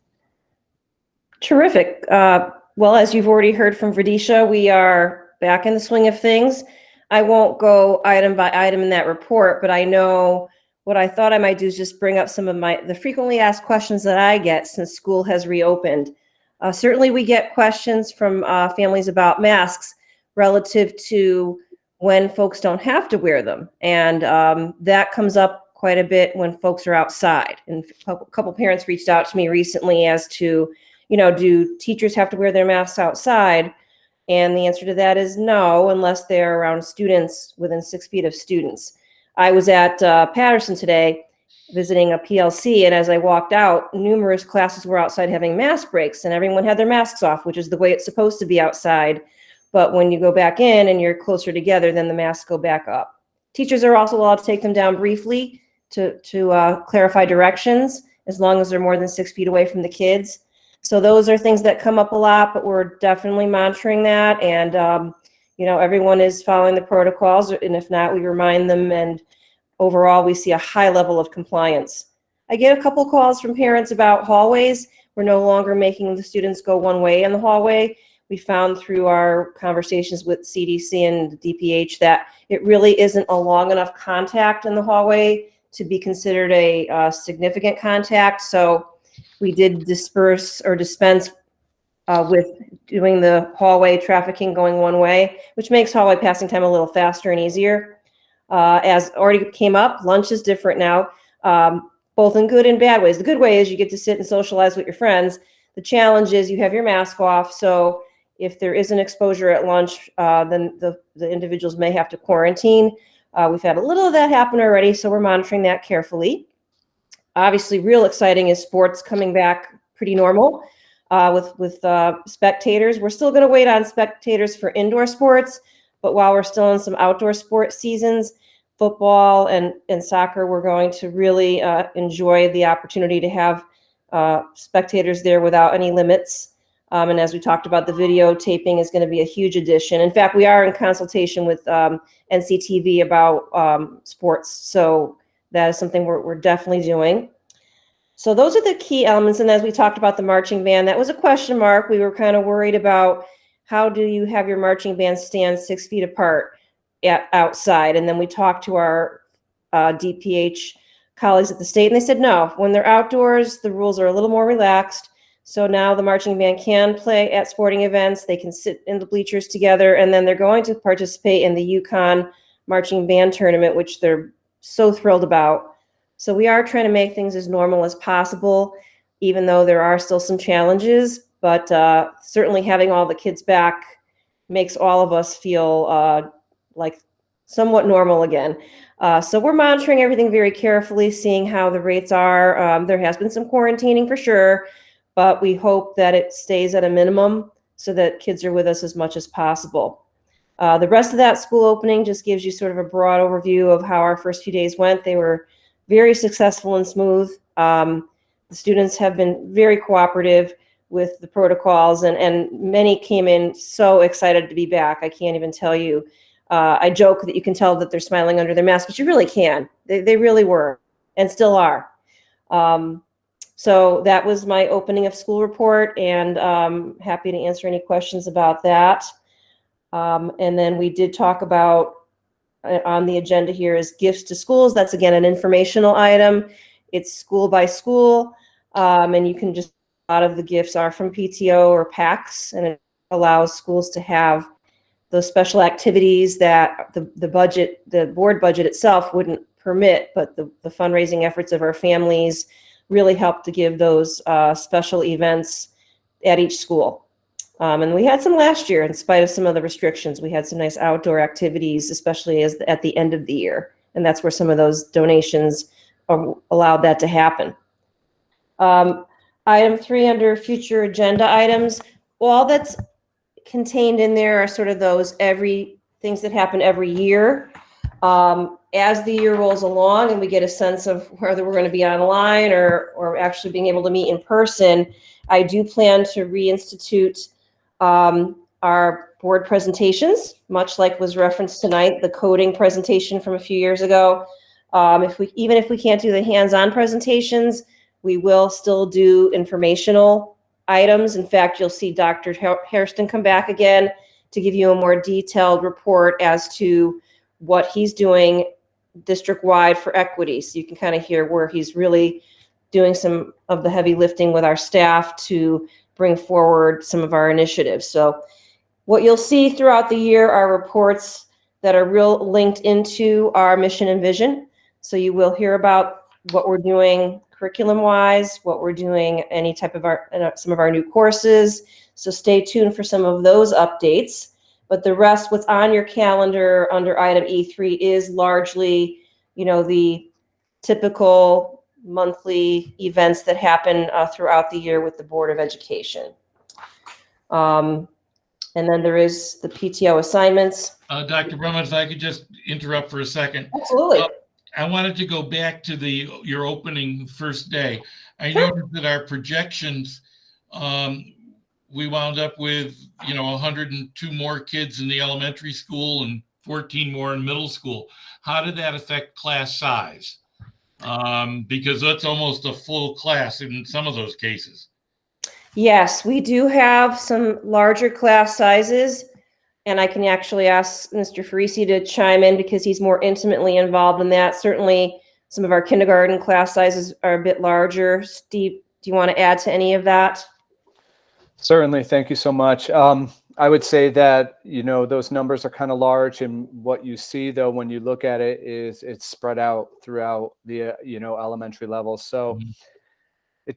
[SPEAKER 1] Terrific. Well, as you've already heard from Fadisha, we are back in the swing of things. I won't go item by item in that report, but I know what I thought I might do is just bring up some of the frequently asked questions that I get since school has reopened. Certainly we get questions from families about masks relative to when folks don't have to wear them. And that comes up quite a bit when folks are outside. And a couple parents reached out to me recently as to, you know, do teachers have to wear their masks outside? And the answer to that is no, unless they're around students within 6 feet of students. I was at Patterson today visiting a PLC, and as I walked out, numerous classes were outside having mask breaks, and everyone had their masks off, which is the way it's supposed to be outside. But when you go back in and you're closer together, then the masks go back up. Teachers are also allowed to take them down briefly to clarify directions, as long as they're more than 6 feet away from the kids. So those are things that come up a lot, but we're definitely monitoring that. And, you know, everyone is following the protocols, and if not, we remind them. And overall, we see a high level of compliance. I get a couple calls from parents about hallways. We're no longer making the students go one way in the hallway. We found through our conversations with CDC and DPH that it really isn't a long enough contact in the hallway to be considered a significant contact. So we did dispense with doing the hallway trafficking going one way, which makes hallway passing time a little faster and easier. As already came up, lunch is different now, both in good and bad ways. The good way is you get to sit and socialize with your friends. The challenge is you have your mask off, so if there is an exposure at lunch, then the individuals may have to quarantine. We've had a little of that happen already, so we're monitoring that carefully. Obviously, real exciting is sports coming back pretty normal with spectators. We're still going to wait on spectators for indoor sports, but while we're still in some outdoor sport seasons, football and soccer, we're going to really enjoy the opportunity to have spectators there without any limits. And as we talked about, the videotaping is going to be a huge addition. In fact, we are in consultation with NCTV about sports. So that is something we're definitely doing. So those are the key elements. And as we talked about the marching band, that was a question mark. We were kind of worried about how do you have your marching band stand 6 feet apart outside? And then we talked to our DPH colleagues at the state, and they said, no, when they're outdoors, the rules are a little more relaxed. So now the marching band can play at sporting events. They can sit in the bleachers together, and then they're going to participate in the Yukon marching band tournament, which they're so thrilled about. So we are trying to make things as normal as possible, even though there are still some challenges, but certainly having all the kids back makes all of us feel like somewhat normal again. So we're monitoring everything very carefully, seeing how the rates are. There has been some quarantining for sure, but we hope that it stays at a minimum so that kids are with us as much as possible. The rest of that school opening just gives you sort of a broad overview of how our first few days went. They were very successful and smooth. The students have been very cooperative with the protocols, and many came in so excited to be back. I can't even tell you. I joke that you can tell that they're smiling under their mask, but you really can. They really were and still are. So that was my opening of school report, and happy to answer any questions about that. And then we did talk about on the agenda here is gifts to schools. That's again an informational item. It's school by school, and you can just, a lot of the gifts are from PTO or PACs, and it allows schools to have those special activities that the board budget itself wouldn't permit, but the fundraising efforts of our families really help to give those special events at each school. And we had some last year, in spite of some of the restrictions. We had some nice outdoor activities, especially at the end of the year. And that's where some of those donations allowed that to happen. Item 3 under future agenda items, all that's contained in there are sort of those things that happen every year. As the year rolls along and we get a sense of whether we're going to be online or actually being able to meet in person, I do plan to reinstitute our board presentations, much like was referenced tonight, the coding presentation from a few years ago. Even if we can't do the hands-on presentations, we will still do informational items. In fact, you'll see Dr. Hairston come back again to give you a more detailed report as to what he's doing district-wide for equity. So you can kind of hear where he's really doing some of the heavy lifting with our staff to bring forward some of our initiatives. So what you'll see throughout the year are reports that are real linked into our mission and vision. So you will hear about what we're doing curriculum-wise, what we're doing, any type of some of our new courses. So stay tuned for some of those updates. But the rest, what's on your calendar under item E3 is largely, the typical monthly events that happen throughout the year with the Board of Education. And then there is the PTO assignments.
[SPEAKER 2] Dr. Brummett, if I could just interrupt for a second.
[SPEAKER 1] Absolutely.
[SPEAKER 2] I wanted to go back to your opening first day. I noticed that our projections, we wound up with 102 more kids in the elementary school and 14 more in middle school. How did that affect class size? Because that's almost a full class in some of those cases.
[SPEAKER 1] Yes, we do have some larger class sizes, and I can actually ask Mr. Farisi to chime in because he's more intimately involved in that. Certainly, some of our kindergarten class sizes are a bit larger. Steve, do you want to add to any of that?
[SPEAKER 14] Certainly. Thank you so much. I would say that, those numbers are kind of large, and what you see though, when you look at it, is it's spread out throughout the, elementary levels. So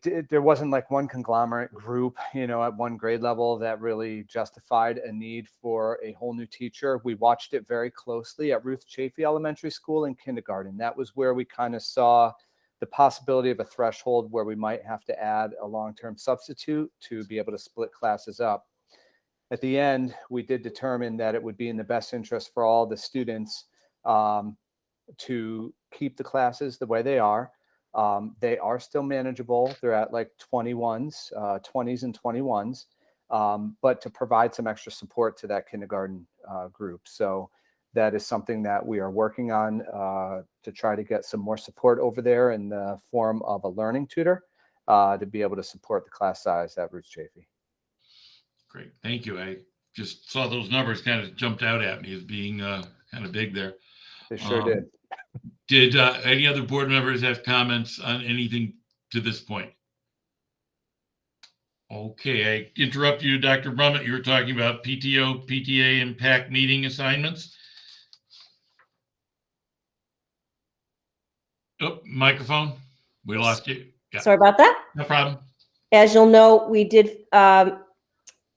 [SPEAKER 14] there wasn't like one conglomerate group, at one grade level that really justified a need for a whole new teacher. We watched it very closely at Ruth Chafee Elementary School in kindergarten. That was where we kind of saw the possibility of a threshold where we might have to add a long-term substitute to be able to split classes up. At the end, we did determine that it would be in the best interest for all the students to keep the classes the way they are. They are still manageable. They're at like 20s and 21s, but to provide some extra support to that kindergarten group. So that is something that we are working on to try to get some more support over there in the form of a learning tutor to be able to support the class size at Ruth Chafee.
[SPEAKER 2] Great, thank you. I just saw those numbers kind of jumped out at me as being kind of big there.
[SPEAKER 14] They sure did.
[SPEAKER 2] Did any other board members have comments on anything to this point? Okay, I interrupt you, Dr. Brummett. You were talking about PTO, PTA, and PAC meeting assignments. Oh, microphone. We lost you. Yeah.
[SPEAKER 1] Sorry about that.
[SPEAKER 2] No problem.
[SPEAKER 1] As you'll know, we did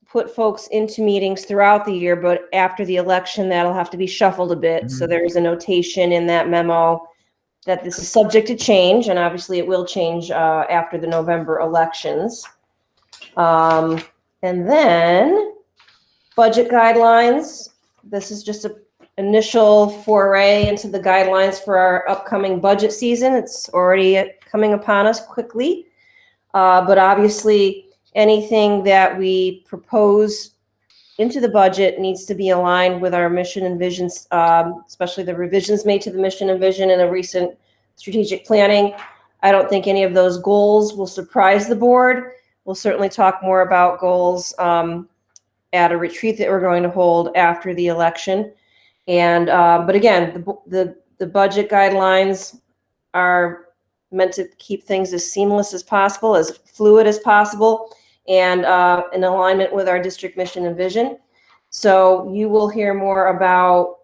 [SPEAKER 1] put folks into meetings throughout the year, but after the election, that'll have to be shuffled a bit. So there is a notation in that memo that this is subject to change, and obviously it will change after the November elections. And then budget guidelines. This is just an initial foray into the guidelines for our upcoming budget season. It's already coming upon us quickly, but obviously anything that we propose into the budget needs to be aligned with our mission and visions, especially the revisions made to the mission and vision in a recent strategic planning. I don't think any of those goals will surprise the board. We'll certainly talk more about goals at a retreat that we're going to hold after the election. And but again, the budget guidelines are meant to keep things as seamless as possible, as fluid as possible, and in alignment with our district mission and vision. So you will hear more about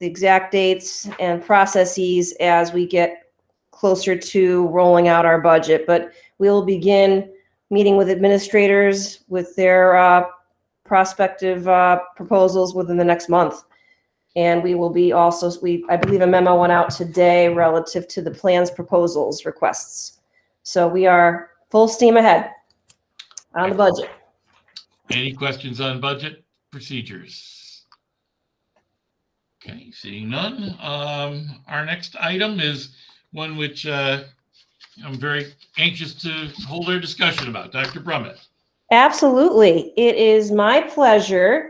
[SPEAKER 1] the exact dates and processes as we get closer to rolling out our budget. But we'll begin meeting with administrators with their prospective proposals within the next month. And we will be also, I believe a memo went out today relative to the plans, proposals, requests. So we are full steam ahead on the budget.
[SPEAKER 2] Any questions on budget procedures? Okay, seeing none. Our next item is one which I'm very anxious to hold our discussion about. Dr. Brummett.
[SPEAKER 1] Absolutely. It is my pleasure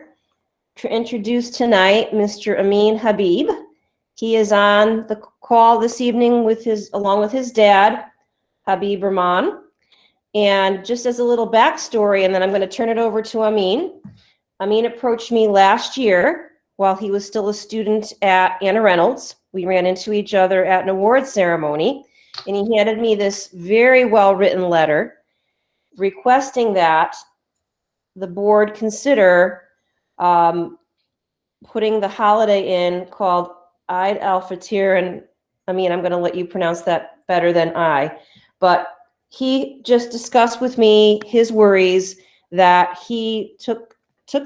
[SPEAKER 1] to introduce tonight Mr. Amin Habib. He is on the call this evening along with his dad, Habib Rahman. And just as a little backstory, and then I'm going to turn it over to Amin. Amin approached me last year while he was still a student at Anna Reynolds. We ran into each other at an award ceremony, and he handed me this very well-written letter requesting that the board consider putting the holiday in called Eid al-Fitr, and Amin, I'm going to let you pronounce that better than I, but he just discussed with me his worries that he took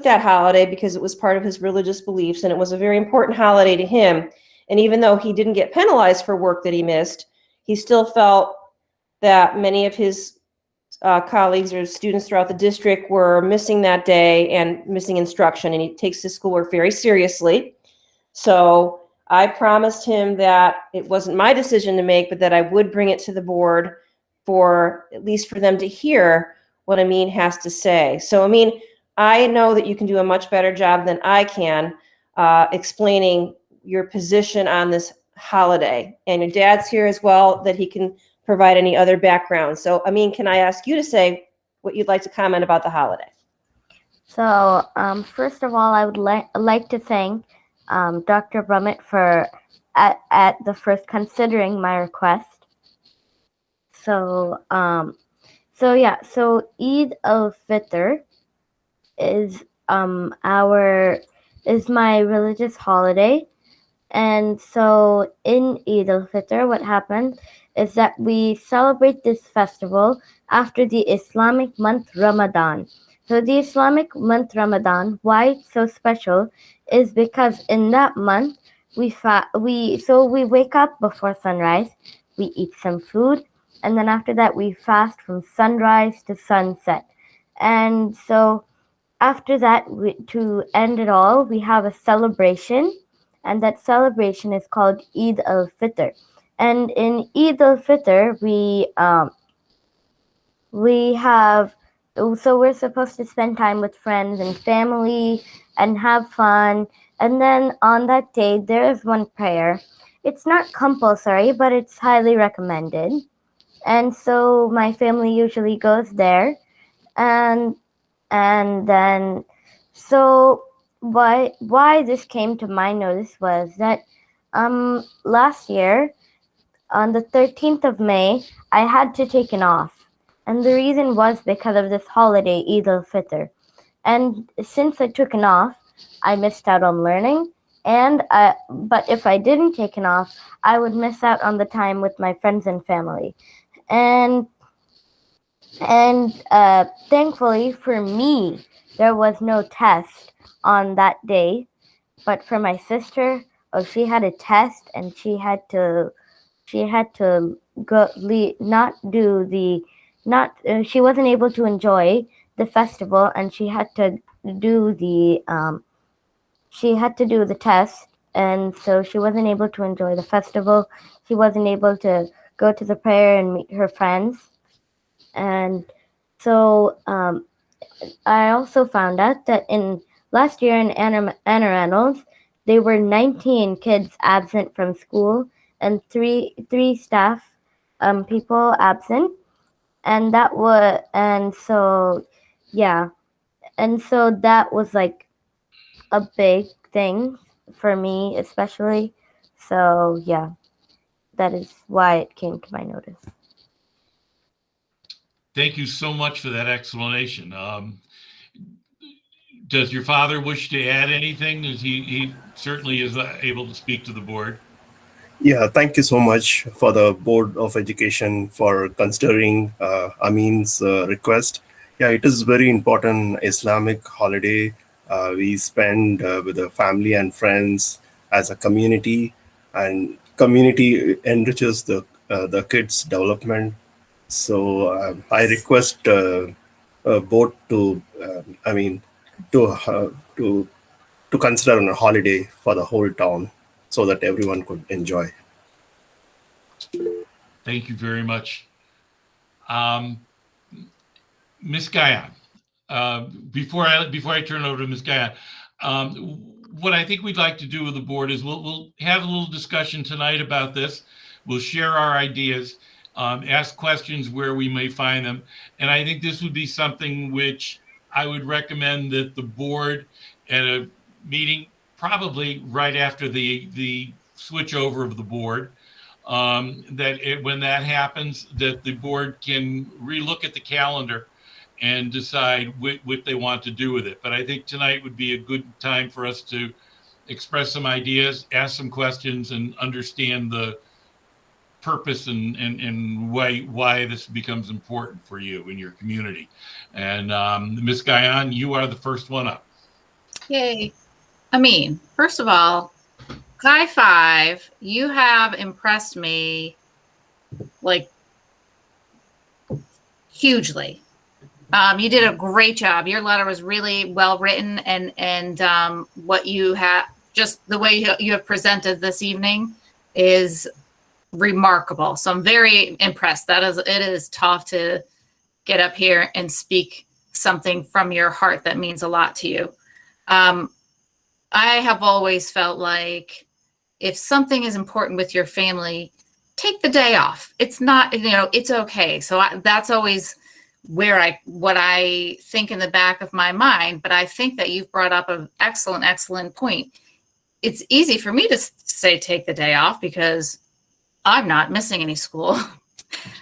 [SPEAKER 1] that holiday because it was part of his religious beliefs, and it was a very important holiday to him. And even though he didn't get penalized for work that he missed, he still felt that many of his colleagues or students throughout the district were missing that day and missing instruction, and he takes his schoolwork very seriously. So I promised him that it wasn't my decision to make, but that I would bring it to the board for at least for them to hear what Amin has to say. So Amin, I know that you can do a much better job than I can explaining your position on this holiday, and your dad's here as well, that he can provide any other background. So Amin, can I ask you to say what you'd like to comment about the holiday.
[SPEAKER 15] So, first of all, I would like to thank Dr. Brummett for at the first considering my request. So, so Eid al-Fitr is my religious holiday. And so in Eid al-Fitr, what happens is that we celebrate this festival after the Islamic month Ramadan. So the Islamic month Ramadan, why it's so special is because in that month we wake up before sunrise, we eat some food, and then after that we fast from sunrise to sunset. And so after that, to end it all, we have a celebration, and that celebration is called Eid al-Fitr. And in Eid al-Fitr, we're supposed to spend time with friends and family and have fun. And then on that day, there is one prayer. It's not compulsory, but it's highly recommended. And so my family usually goes there. And then, so why this came to my notice was that last year, on the 13th of May, I had to take an off. And the reason was because of this holiday, Eid al-Fitr. And since I took an off, I missed out on learning. But if I didn't take an off, I would miss out on the time with my friends and family. And thankfully for me, there was no test on that day. But for my sister, she had a test and she had to go she wasn't able to enjoy the festival, and she had to do the test, and so she wasn't able to enjoy the festival. She wasn't able to go to the prayer and meet her friends. And so I also found out that last year in Anna Reynolds, there were 19 kids absent from school and three staff people absent. And that was like a big thing for me, especially. So yeah, that is why it came to my notice.
[SPEAKER 2] Thank you so much for that explanation. Does your father wish to add anything? He certainly is able to speak to the board.
[SPEAKER 16] Yeah, thank you so much for the Board of Education for considering Amin's request. Yeah, it is very important Islamic holiday. We spend with the family and friends as a community, and community enriches the kids' development. So I request board to to consider on a holiday for the whole town, so that everyone could enjoy.
[SPEAKER 2] Thank you very much. Ms. Gayan, before I turn it over to Ms. Gayan, what I think we'd like to do with the board is we'll have a little discussion tonight about this. We'll share our ideas, ask questions where we may find them. And I think this would be something which I would recommend that the board at a meeting, probably right after the switch over of the board, when that happens, that the board can relook at the calendar and decide what they want to do with it. But I think tonight would be a good time for us to express some ideas, ask some questions, and understand the purpose and why this becomes important for you in your community. And Ms. Gayan, you are the first one up.
[SPEAKER 5] Yay. Amin, first of all, high five. You have impressed me like hugely. You did a great job. Your letter was really well written, and what you have, just the way you have presented this evening is remarkable. So I'm very impressed. It is tough to get up here and speak something from your heart that means a lot to you. I have always felt like if something is important with your family, take the day off. It's not, it's okay. So that's always what I think in the back of my mind. But I think that you've brought up an excellent point. It's easy for me to say take the day off because I'm not missing any school.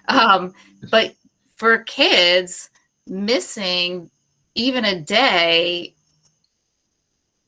[SPEAKER 5] But for kids, missing even a day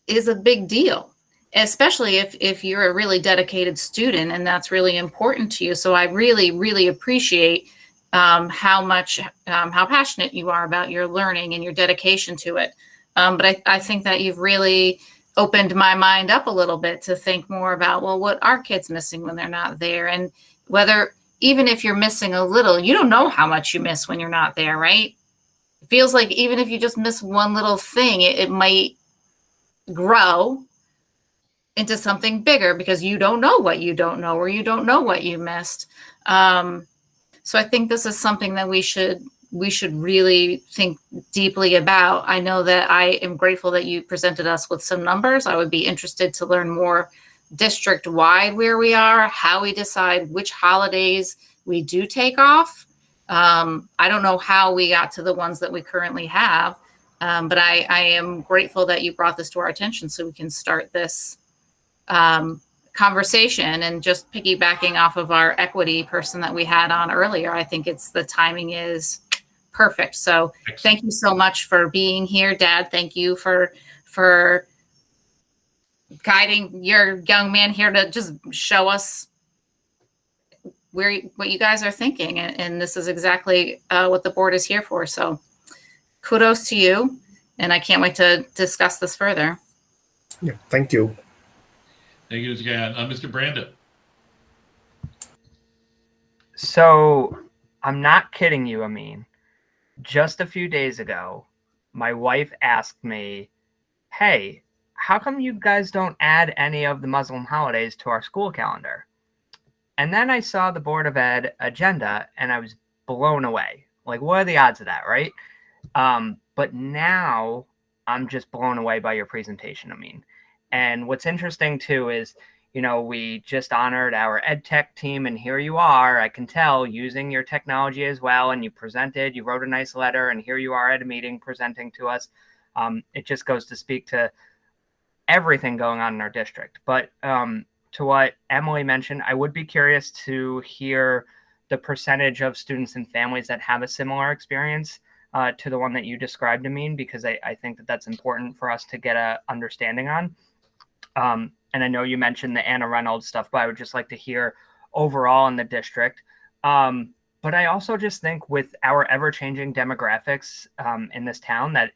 [SPEAKER 5] is a big deal, especially if you're a really dedicated student and that's really important to you. So I really appreciate how passionate you are about your learning and your dedication to it. But I think that you've really opened my mind up a little bit to think more about, well, what are kids missing when they're not there? And whether, even if you're missing a little, you don't know how much you miss when you're not there, right? It feels like even if you just miss one little thing, it might grow into something bigger because you don't know what you don't know, or you don't know what you missed. So I think this is something that we should really think deeply about. I know that I am grateful that you presented us with some numbers. I would be interested to learn more district-wide where we are, how we decide which holidays we do take off. I don't know how we got to the ones that we currently have, but I am grateful that you brought this to our attention so we can start this conversation. And just piggybacking off of our equity person that we had on earlier, I think the timing is perfect. So thank you so much for being here, Dad. Thank you for guiding your young man here to just show us what you guys are thinking. And this is exactly what the board is here for. So kudos to you. And I can't wait to discuss this further.
[SPEAKER 16] Yeah, thank you.
[SPEAKER 2] Thank you, Mr. Gann. Mr. Branda.
[SPEAKER 8] So I'm not kidding you, Amin. Just a few days ago, my wife asked me, hey, how come you guys don't add any of the Muslim holidays to our school calendar? And then I saw the Board of Ed agenda and I was blown away. Like, what are the odds of that, right? But now I'm just blown away by your presentation, Amin. And what's interesting too is, we just honored our ed tech team, and here you are, I can tell, using your technology as well. And you presented, you wrote a nice letter, and here you are at a meeting presenting to us. It just goes to speak to everything going on in our district. But to what Emily mentioned, I would be curious to hear the percentage of students and families that have a similar experience to the one that you described, Amin, because I think that that's important for us to get an understanding on. And I know you mentioned the Anna Reynolds stuff, but I would just like to hear overall in the district. But I also just think with our ever-changing demographics in this town, that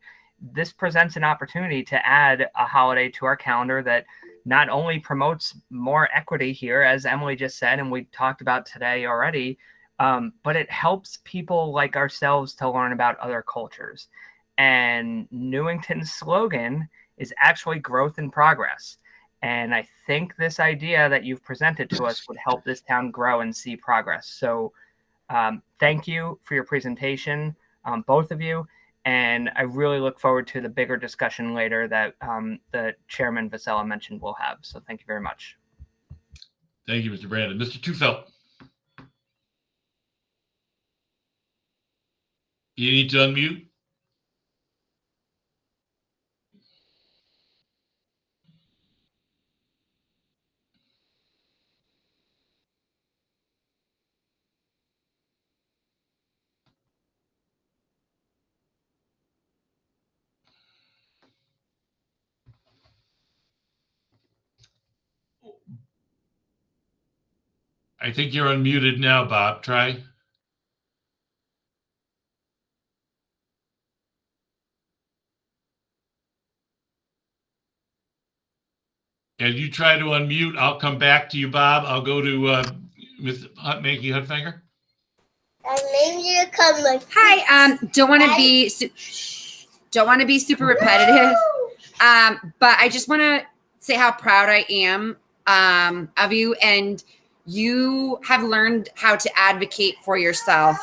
[SPEAKER 8] this presents an opportunity to add a holiday to our calendar that not only promotes more equity here, as Emily just said, and we talked about today already, but it helps people like ourselves to learn about other cultures. And Newington's slogan is actually growth and progress. And I think this idea that you've presented to us would help this town grow and see progress. So thank you for your presentation, both of you. And I really look forward to the bigger discussion later that the Chairman Vasella mentioned we'll have. So thank you very much.
[SPEAKER 2] Thank you, Mr. Brandon. Mr. Tufelt. You need to unmute. I think you're unmuted now, Bob. Try. As you try to unmute, I'll come back to you, Bob. I'll go to Ms. Hutfinger.
[SPEAKER 10] Hi. Don't want to be super repetitive. But I just want to say how proud I am of you, and you have learned how to advocate for yourself.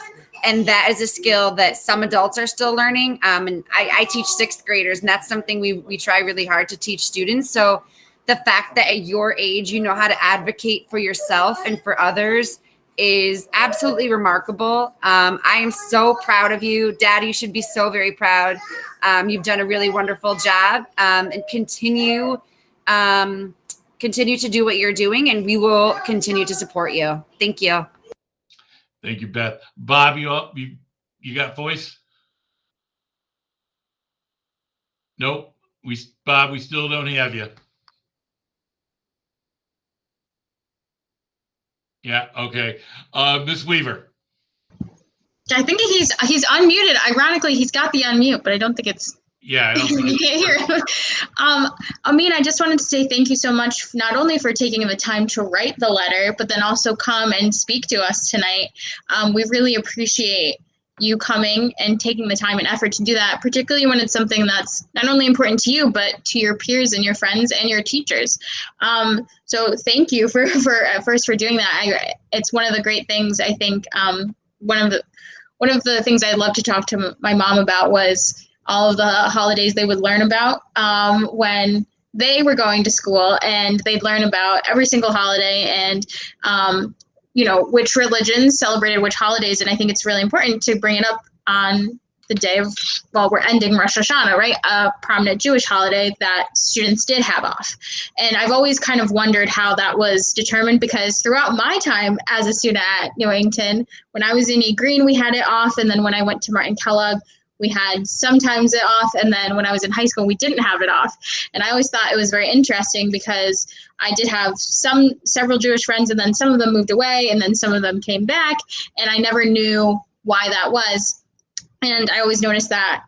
[SPEAKER 10] And that is a skill that some adults are still learning. And I teach sixth graders, and that's something we try really hard to teach students. So the fact that at your age, you know how to advocate for yourself and for others is absolutely remarkable. I am so proud of you. Dad, you should be so very proud. You've done a really wonderful job, and continue to do what you're doing, and we will continue to support you. Thank you.
[SPEAKER 2] Thank you, Beth. Bob, you up? You got voice? Nope. Bob, we still don't have you. Yeah, okay. Miss Weaver.
[SPEAKER 9] I think he's unmuted. Ironically, he's got the unmute, but I don't think it's.
[SPEAKER 2] Yeah, I don't think
[SPEAKER 9] You can't hear him. Amin, I just wanted to say thank you so much, not only for taking the time to write the letter, but then also come and speak to us tonight. We really appreciate you coming and taking the time and effort to do that, particularly when it's something that's not only important to you, but to your peers and your friends and your teachers. So thank you for doing that. It's one of the great things, I think. One of the things I'd love to talk to my mom about was all of the holidays they would learn about when they were going to school, and they'd learn about every single holiday and which religions celebrated which holidays. And I think it's really important to bring it up on the day of, well, we're ending Rosh Hashanah, right? A prominent Jewish holiday that students did have off. And I've always kind of wondered how that was determined, because throughout my time as a student at Newington, when I was in E. Green, we had it off. And then when I went to Martin Kellogg, we had sometimes it off. And then when I was in high school, we didn't have it off. And I always thought it was very interesting, because I did have several Jewish friends, and then some of them moved away, and then some of them came back, and I never knew why that was. And I always noticed that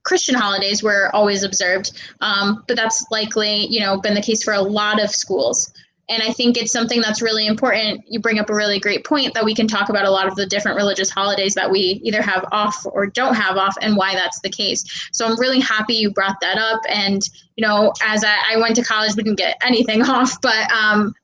[SPEAKER 9] Christian holidays were always observed, but that's likely, been the case for a lot of schools. And I think it's something that's really important. You bring up a really great point that we can talk about a lot of the different religious holidays that we either have off or don't have off, and why that's the case. So I'm really happy you brought that up. And, as I went to college, we didn't get anything off, but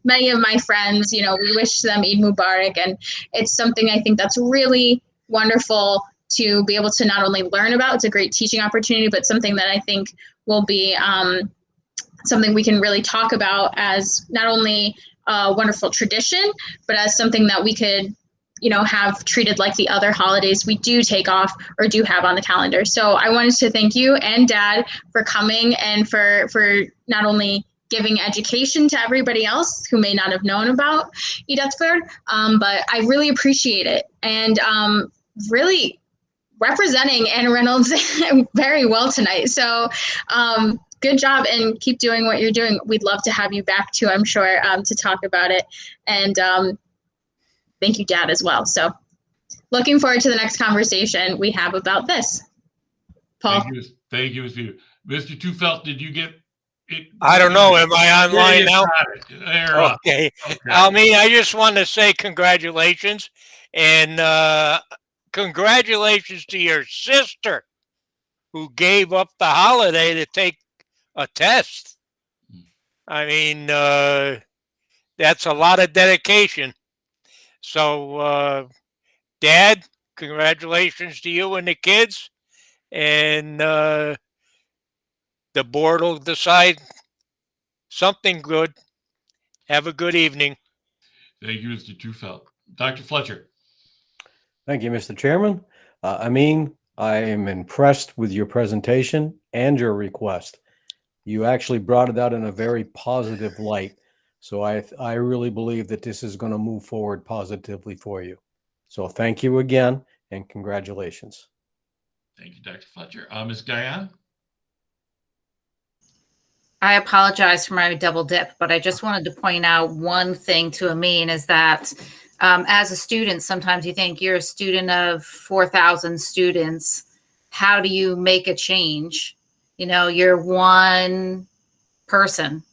[SPEAKER 9] many of my friends, we wish them Eid Mubarak. And it's something I think that's really wonderful to be able to not only learn about. It's a great teaching opportunity, but something that I think will be something we can really talk about as not only a wonderful tradition, but as something that we could, have treated like the other holidays we do take off or do have on the calendar. So I wanted to thank you and Dad for coming, and for not only giving education to everybody else who may not have known about Eid al-Fitr, but I really appreciate it. And really representing Anna Reynolds very well tonight. So good job, and keep doing what you're doing. We'd love to have you back too, I'm sure, to talk about it. And thank you, Dad, as well. So looking forward to the next conversation we have about this. Paul.
[SPEAKER 2] Thank you, Mr. Tufelt, did you get it?
[SPEAKER 6] I don't know. Am I online now?
[SPEAKER 2] Okay.
[SPEAKER 6] I just want to say congratulations, and congratulations to your sister who gave up the holiday to take a test. That's a lot of dedication. So, Dad, congratulations to you and the kids. And the board will decide something good. Have a good evening.
[SPEAKER 2] Thank you, Mr. Tufelt. Dr. Fletcher.
[SPEAKER 17] Thank you, Mr. Chairman. Amin, I am impressed with your presentation and your request. You actually brought it out in a very positive light. So I really believe that this is going to move forward positively for you. So thank you again, and congratulations.
[SPEAKER 2] Thank you, Dr. Fletcher. Ms. Guyon?
[SPEAKER 5] I apologize for my double dip, but I just wanted to point out one thing to Amin, is that as a student, sometimes you think you're a student of 4,000 students. How do you make a change? You're one person.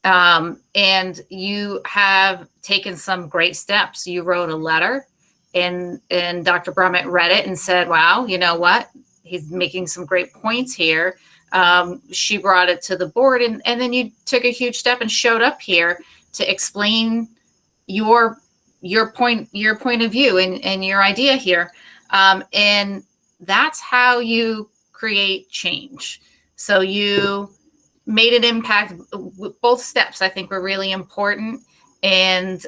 [SPEAKER 5] And you have taken some great steps. You wrote a letter, and Dr. Brummett read it and said, wow, you know what? He's making some great points here. She brought it to the board, and then you took a huge step and showed up here to explain your point of view and your idea here. And that's how you create change. So you made an impact. Both steps, I think, were really important. And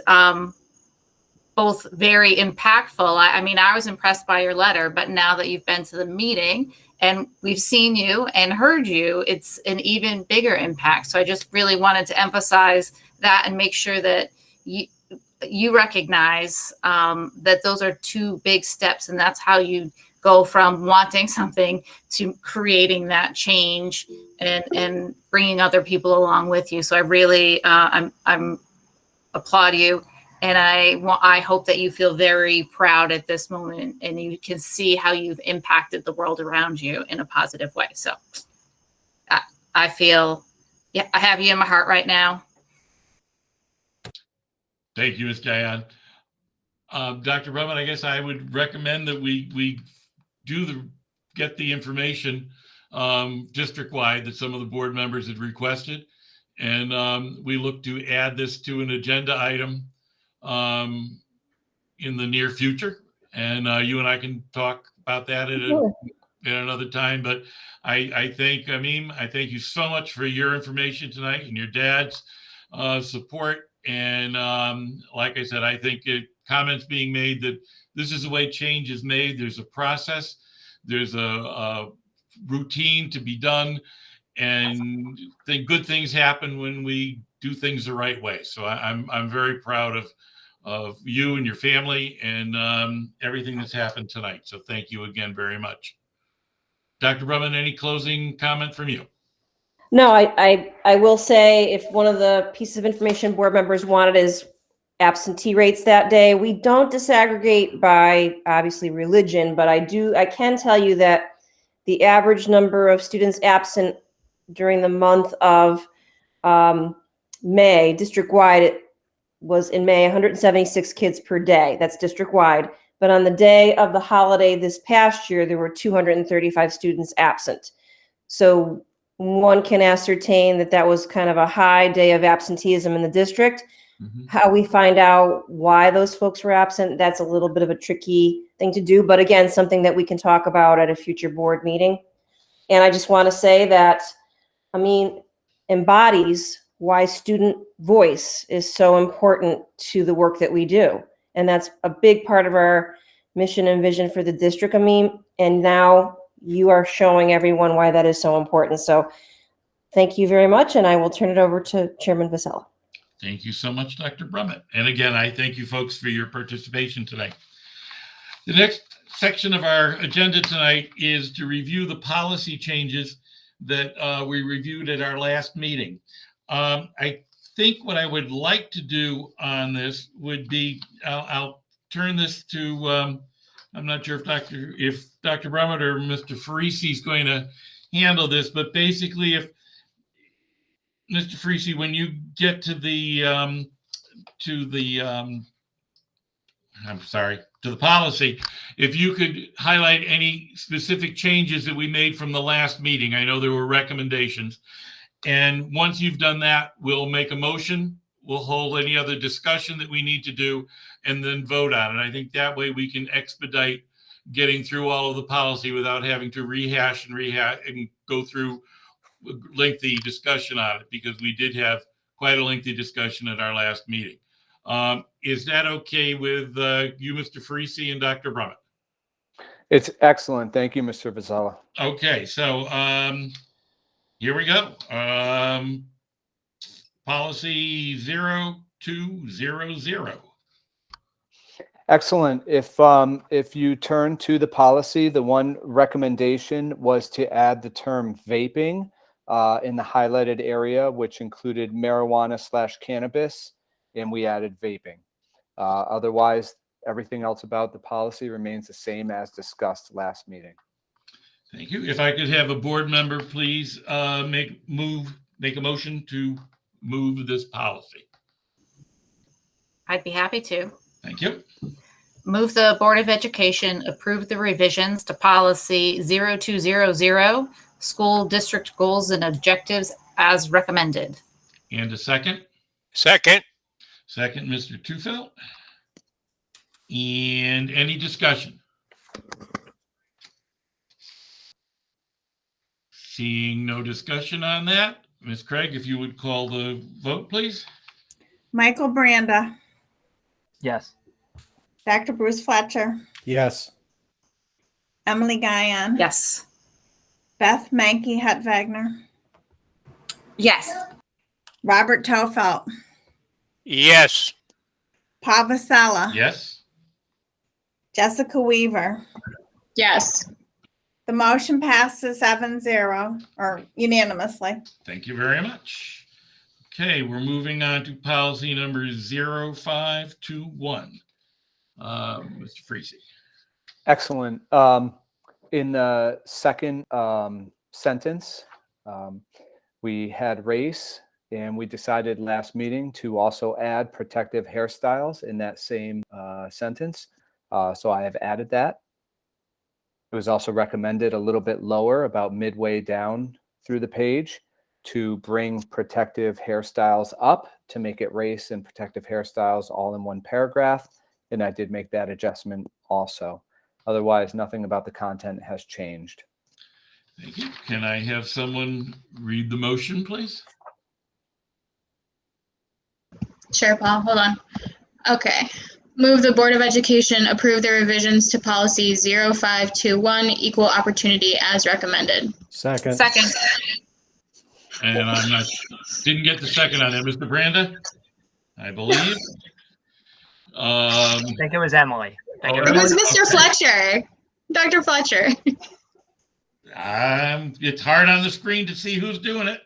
[SPEAKER 5] both very impactful. I mean, I was impressed by your letter, but now that you've been to the meeting and we've seen you and heard you, it's an even bigger impact. So I just really wanted to emphasize that and make sure that you recognize that those are two big steps, and that's how you go from wanting something to creating that change and bringing other people along with you. So I really, I'm applaud you. And I hope that you feel very proud at this moment and you can see how you've impacted the world around you in a positive way. So I feel, yeah, I have you in my heart right now.
[SPEAKER 2] Thank you, Ms. Gayan. Dr. Brumman, I guess I would recommend that we get the information district-wide that some of the board members had requested. And we look to add this to an agenda item in the near future. And you and I can talk about that at another time. But I thank you so much for your information tonight and your dad's support. And like I said, I think comments being made that this is the way change is made. There's a process. There's a routine to be done. And good things happen when we do things the right way. So I'm very proud of you and your family and everything that's happened tonight. So thank you again very much. Dr. Brumman, any closing comment from you?
[SPEAKER 1] No, I will say, if one of the pieces of information board members wanted is absentee rates that day. We don't disaggregate by obviously religion, but I can tell you that the average number of students absent during the month of May, district-wide, it was in May 176 kids per day. That's district-wide. But on the day of the holiday this past year, there were 235 students absent. So one can ascertain that that was kind of a high day of absenteeism in the district. Mm-hmm. How we find out why those folks were absent, that's a little bit of a tricky thing to do. But again, something that we can talk about at a future board meeting. And I just want to say that, embodies why student voice is so important to the work that we do. And that's a big part of our mission and vision for the district, and now you are showing everyone why that is so important. So thank you very much, and I will turn it over to Chairman Vasella.
[SPEAKER 2] Thank you so much, Dr. Brumman. And again, I thank you folks for your participation tonight. The next section of our agenda tonight is to review the policy changes that we reviewed at our last meeting. I think what I would like to do on this would be, I'll turn this to, I'm not sure if Dr. Brumman or Mr. Farisi is going to handle this, but basically if Mr. Farisi, when you get to the policy, if you could highlight any specific changes that we made from the last meeting. I know there were recommendations. And once you've done that, we'll make a motion. We'll hold any other discussion that we need to do and then vote on it. I think that way we can expedite getting through all of the policy without having to rehash and go through lengthy discussion on it, because we did have quite a lengthy discussion at our last meeting. Is that okay with you, Mr. Farisi, and Dr. Brumman?
[SPEAKER 14] It's excellent. Thank you, Mr. Vasella.
[SPEAKER 2] Okay, so here we go. Policy 0200.
[SPEAKER 14] Excellent. If you turn to the policy, the one recommendation was to add the term vaping in the highlighted area, which included marijuana/cannabis, and we added vaping. Otherwise, everything else about the policy remains the same as discussed last meeting.
[SPEAKER 2] Thank you. If I could have a board member, please make a motion to move this policy.
[SPEAKER 5] I'd be happy to.
[SPEAKER 2] Thank you.
[SPEAKER 5] Move the Board of Education approve the revisions to policy 0200, school district goals and objectives as recommended.
[SPEAKER 2] And a second?
[SPEAKER 6] Second.
[SPEAKER 2] Second, Mr. Tufelt. And any discussion? Seeing no discussion on that, Ms. Craig, if you would call the vote, please.
[SPEAKER 3] Michael Branda.
[SPEAKER 8] Yes.
[SPEAKER 3] Dr. Bruce Fletcher,
[SPEAKER 17] Yes.
[SPEAKER 3] Emily Guyon,
[SPEAKER 5] Yes.
[SPEAKER 3] Beth Mankey Hutt Wagner,
[SPEAKER 10] Yes.
[SPEAKER 3] Robert Tofelt,
[SPEAKER 6] Yes.
[SPEAKER 3] Pavasala,
[SPEAKER 2] Yes.
[SPEAKER 3] Jessica Weaver.
[SPEAKER 9] Yes.
[SPEAKER 3] The motion passes 7-0 or unanimously.
[SPEAKER 2] Thank you very much. Okay, we're moving on to policy number 0521. Mr. Freese.
[SPEAKER 14] Excellent. In the second sentence, we had race, and we decided last meeting to also add protective hairstyles in that same sentence. So I have added that. It was also recommended a little bit lower, about midway down through the page, to bring protective hairstyles up to make it race and protective hairstyles all in one paragraph. And I did make that adjustment also. Otherwise, nothing about the content has changed.
[SPEAKER 2] Thank you. Can I have someone read the motion, please?
[SPEAKER 9] Sure, Paul. Hold on. Okay. Move the Board of Education approve the revisions to policy 0521, equal opportunity as recommended.
[SPEAKER 17] Second.
[SPEAKER 5] Second.
[SPEAKER 2] And didn't get the second on that. Mr. Branda, I believe.
[SPEAKER 8] I think it was Emily.
[SPEAKER 9] It was Mr. Fletcher, Dr. Fletcher.
[SPEAKER 2] It's hard on the screen to see who's doing it.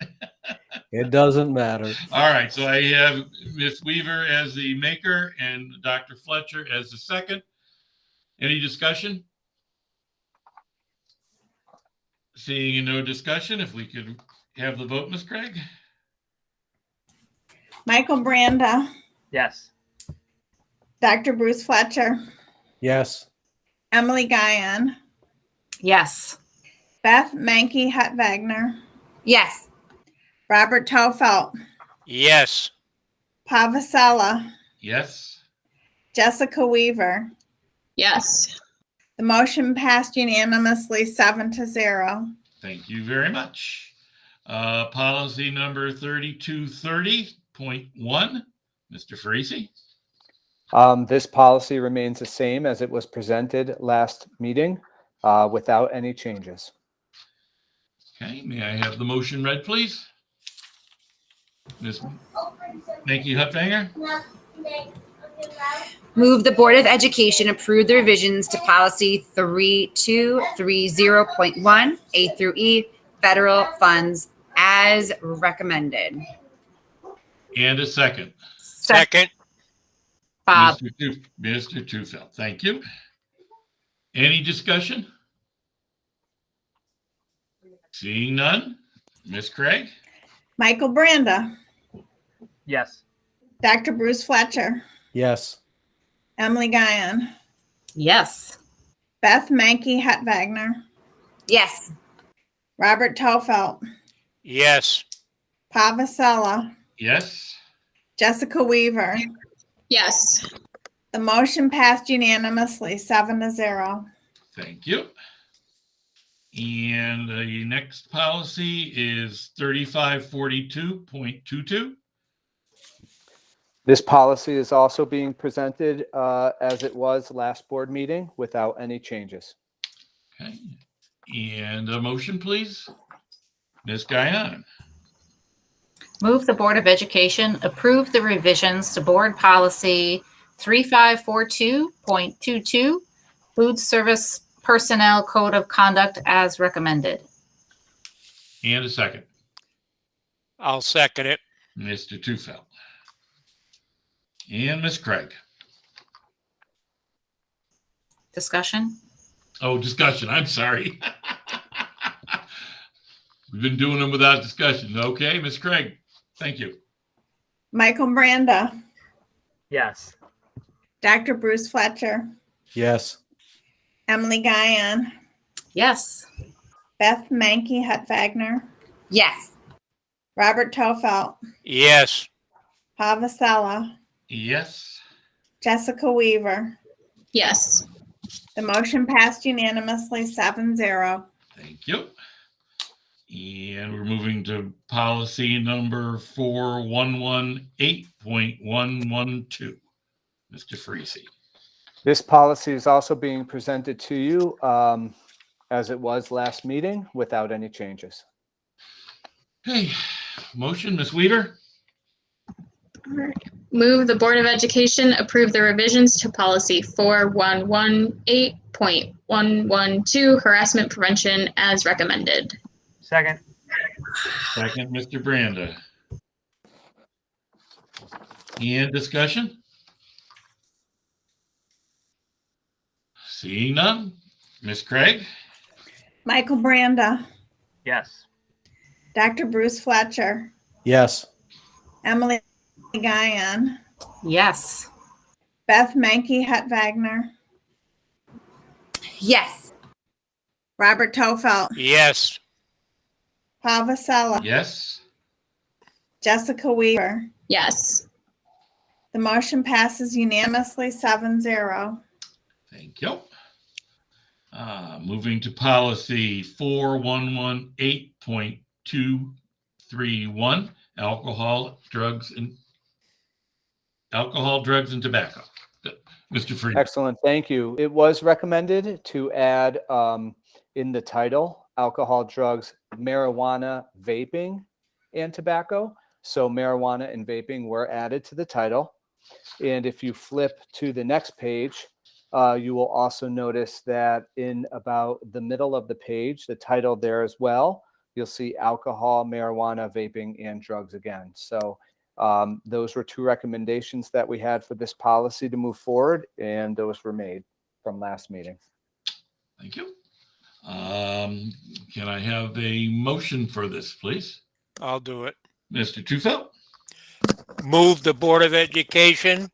[SPEAKER 17] It doesn't matter.
[SPEAKER 2] All right, so I have Ms. Weaver as the maker and Dr. Fletcher as the second. Any discussion? Seeing no discussion, if we could have the vote, Ms. Craig?
[SPEAKER 3] Michael Branda,
[SPEAKER 8] Yes.
[SPEAKER 3] Dr. Bruce Fletcher,
[SPEAKER 17] Yes.
[SPEAKER 3] Emily Guyon,
[SPEAKER 5] Yes.
[SPEAKER 3] Beth Mankey Hutt Wagner,
[SPEAKER 10] Yes.
[SPEAKER 3] Robert Tofelt,
[SPEAKER 6] Yes.
[SPEAKER 3] Pavasala,
[SPEAKER 2] Yes.
[SPEAKER 3] Jessica Weaver.
[SPEAKER 9] Yes.
[SPEAKER 3] The motion passed unanimously 7-0.
[SPEAKER 2] Thank you very much. Policy number 3230.1, Mr. Freese.
[SPEAKER 14] This policy remains the same as it was presented last meeting without any changes.
[SPEAKER 2] Okay, may I have the motion read, please? Ms. Mankey Huttwanger.
[SPEAKER 10] Move the Board of Education approve the revisions to policy 3230.1 A through E, federal funds as recommended.
[SPEAKER 2] And a second.
[SPEAKER 6] Second.
[SPEAKER 10] Bob.
[SPEAKER 2] Mr. Tufeld, thank you. Any discussion? Seeing none. Ms. Craig?
[SPEAKER 3] Michael Branda,
[SPEAKER 8] Yes.
[SPEAKER 3] Dr. Bruce Fletcher,
[SPEAKER 17] Yes.
[SPEAKER 3] Emily Guyon,
[SPEAKER 5] Yes.
[SPEAKER 3] Beth Mankey Hutt Wagner,
[SPEAKER 10] Yes.
[SPEAKER 3] Robert Tofelt,
[SPEAKER 6] Yes.
[SPEAKER 3] Pavasala,
[SPEAKER 2] Yes.
[SPEAKER 3] Jessica Weaver.
[SPEAKER 9] Yes.
[SPEAKER 3] The motion passed unanimously 7-0.
[SPEAKER 2] Thank you. And the next policy is 3542.22.
[SPEAKER 14] This policy is also being presented as it was last board meeting without any changes.
[SPEAKER 2] Okay. And a motion, please. Ms. Guyon.
[SPEAKER 5] Move the Board of Education approve the revisions to Board Policy 3542.22, Food Service Personnel Code of Conduct as recommended.
[SPEAKER 2] And a second.
[SPEAKER 6] I'll second it.
[SPEAKER 2] Mr. Tufeld. And Ms. Craig.
[SPEAKER 5] Discussion?
[SPEAKER 2] Oh, discussion. I'm sorry. We've been doing them without discussion. Okay, Ms. Craig. Thank you.
[SPEAKER 3] Michael Branda,
[SPEAKER 8] Yes.
[SPEAKER 3] Dr. Bruce Fletcher,
[SPEAKER 17] Yes.
[SPEAKER 3] Emily Guyon,
[SPEAKER 5] Yes.
[SPEAKER 3] Beth Mankey Hutt Wagner,
[SPEAKER 10] Yes.
[SPEAKER 3] Robert Tofelt,
[SPEAKER 6] Yes.
[SPEAKER 3] Pavasala,
[SPEAKER 2] Yes.
[SPEAKER 3] Jessica Weaver.
[SPEAKER 9] Yes.
[SPEAKER 3] The motion passed unanimously 7-0.
[SPEAKER 2] Thank you. And we're moving to policy number 4118.112. Mr. Freese.
[SPEAKER 14] This policy is also being presented to you as it was last meeting without any changes.
[SPEAKER 2] Okay, motion, Ms. Weeder.
[SPEAKER 9] Move the Board of Education approve the revisions to policy 4118.112 harassment prevention as recommended.
[SPEAKER 8] Second.
[SPEAKER 2] Second, Mr. Branda. And discussion? Seeing none. Ms. Craig?
[SPEAKER 3] Michael Branda,
[SPEAKER 8] Yes.
[SPEAKER 3] Dr. Bruce Fletcher,
[SPEAKER 17] Yes.
[SPEAKER 3] Emily Guyon,
[SPEAKER 5] Yes.
[SPEAKER 3] Beth Mankey Hutt Wagner,
[SPEAKER 10] Yes.
[SPEAKER 3] Robert Tofelt,
[SPEAKER 6] Yes.
[SPEAKER 3] Paul Vasella,
[SPEAKER 2] Yes.
[SPEAKER 3] Jessica Weaver.
[SPEAKER 9] Yes.
[SPEAKER 3] The motion passes unanimously 7-0.
[SPEAKER 2] Thank you. Moving to policy 4118.231, alcohol, drugs, and tobacco. Mr. Friedman.
[SPEAKER 14] Excellent. Thank you. It was recommended to add in the title, alcohol, drugs, marijuana, vaping, and tobacco. So marijuana and vaping were added to the title. And if you flip to the next page, you will also notice that in about the middle of the page, the title there as well, you'll see alcohol, marijuana, vaping, and drugs again. So those were two recommendations that we had for this policy to move forward, and those were made from last meeting.
[SPEAKER 2] Thank you. Can I have a motion for this, please?
[SPEAKER 6] I'll do it.
[SPEAKER 2] Mr. Tufel?
[SPEAKER 6] Move the Board of Education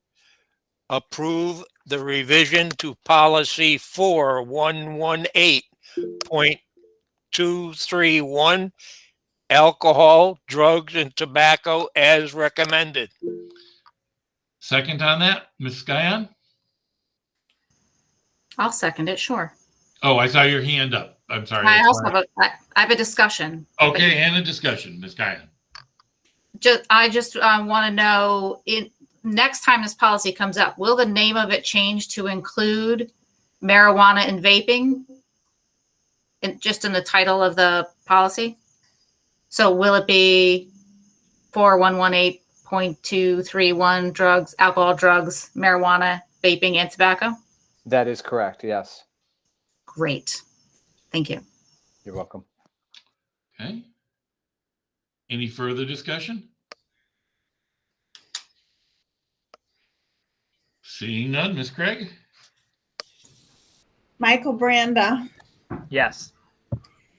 [SPEAKER 6] approve the revision to policy 4118.231 alcohol, drugs, and tobacco as recommended.
[SPEAKER 2] Second on that, Ms. Guyon?
[SPEAKER 5] I'll second it. Sure.
[SPEAKER 2] Oh, I saw your hand up. I'm sorry.
[SPEAKER 5] I also have a discussion.
[SPEAKER 2] Okay, and a discussion, Ms. Guyon.
[SPEAKER 5] I just want to know, next time this policy comes up, will the name of it change to include marijuana and vaping? Just in the title of the policy? So will it be 4118.231 drugs, alcohol, drugs, marijuana, vaping, and tobacco?
[SPEAKER 14] That is correct. Yes.
[SPEAKER 5] Great. Thank you.
[SPEAKER 14] You're welcome.
[SPEAKER 2] Okay. Any further discussion? Seeing none, Ms. Craig?
[SPEAKER 3] Michael Branda,
[SPEAKER 8] Yes.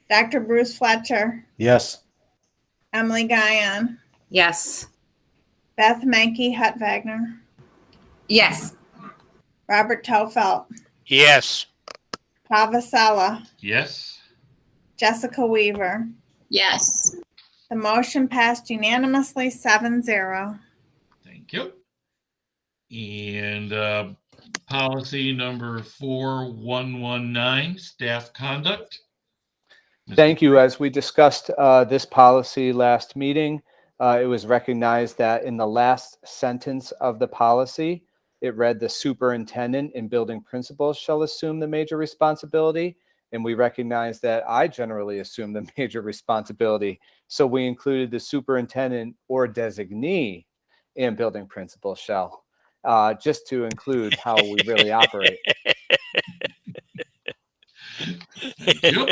[SPEAKER 3] Dr. Bruce Fletcher,
[SPEAKER 17] Yes.
[SPEAKER 3] Emily Guyon,
[SPEAKER 5] Yes.
[SPEAKER 3] Beth Mankey Hutt Wagner,
[SPEAKER 10] Yes.
[SPEAKER 3] Robert Tofelt,
[SPEAKER 6] Yes.
[SPEAKER 3] Paul Vasella,
[SPEAKER 2] Yes.
[SPEAKER 3] Jessica Weaver.
[SPEAKER 9] Yes.
[SPEAKER 3] The motion passed unanimously 7-0.
[SPEAKER 2] Thank you. And policy number 4119, staff conduct.
[SPEAKER 14] Thank you. As we discussed this policy last meeting, it was recognized that in the last sentence of the policy, it read the superintendent and building principals shall assume the major responsibility. And we recognize that I generally assume the major responsibility. So we included the superintendent or designee and building principal shall, just to include how we really operate.
[SPEAKER 2] Thank you.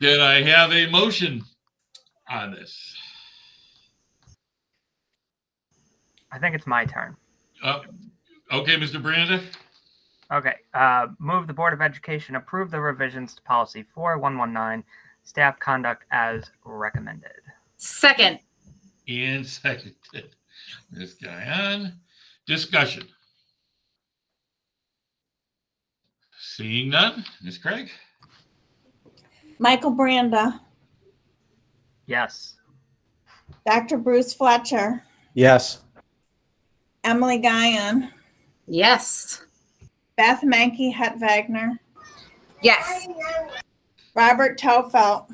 [SPEAKER 2] Did I have a motion on this?
[SPEAKER 8] I think it's my turn.
[SPEAKER 2] Okay, Mr. Branda.
[SPEAKER 8] Okay. Move the Board of Education approve the revisions to policy 4119, staff conduct as recommended.
[SPEAKER 5] Second.
[SPEAKER 2] And seconded. Ms. Guyon. Discussion. Seeing none, Ms. Craig?
[SPEAKER 3] Michael Branda,
[SPEAKER 8] Yes.
[SPEAKER 3] Dr. Bruce Fletcher,
[SPEAKER 17] Yes.
[SPEAKER 3] Emily Guyon,
[SPEAKER 5] Yes.
[SPEAKER 3] Beth Mankey Hutt Wagner,
[SPEAKER 10] Yes.
[SPEAKER 3] Robert Tofelt,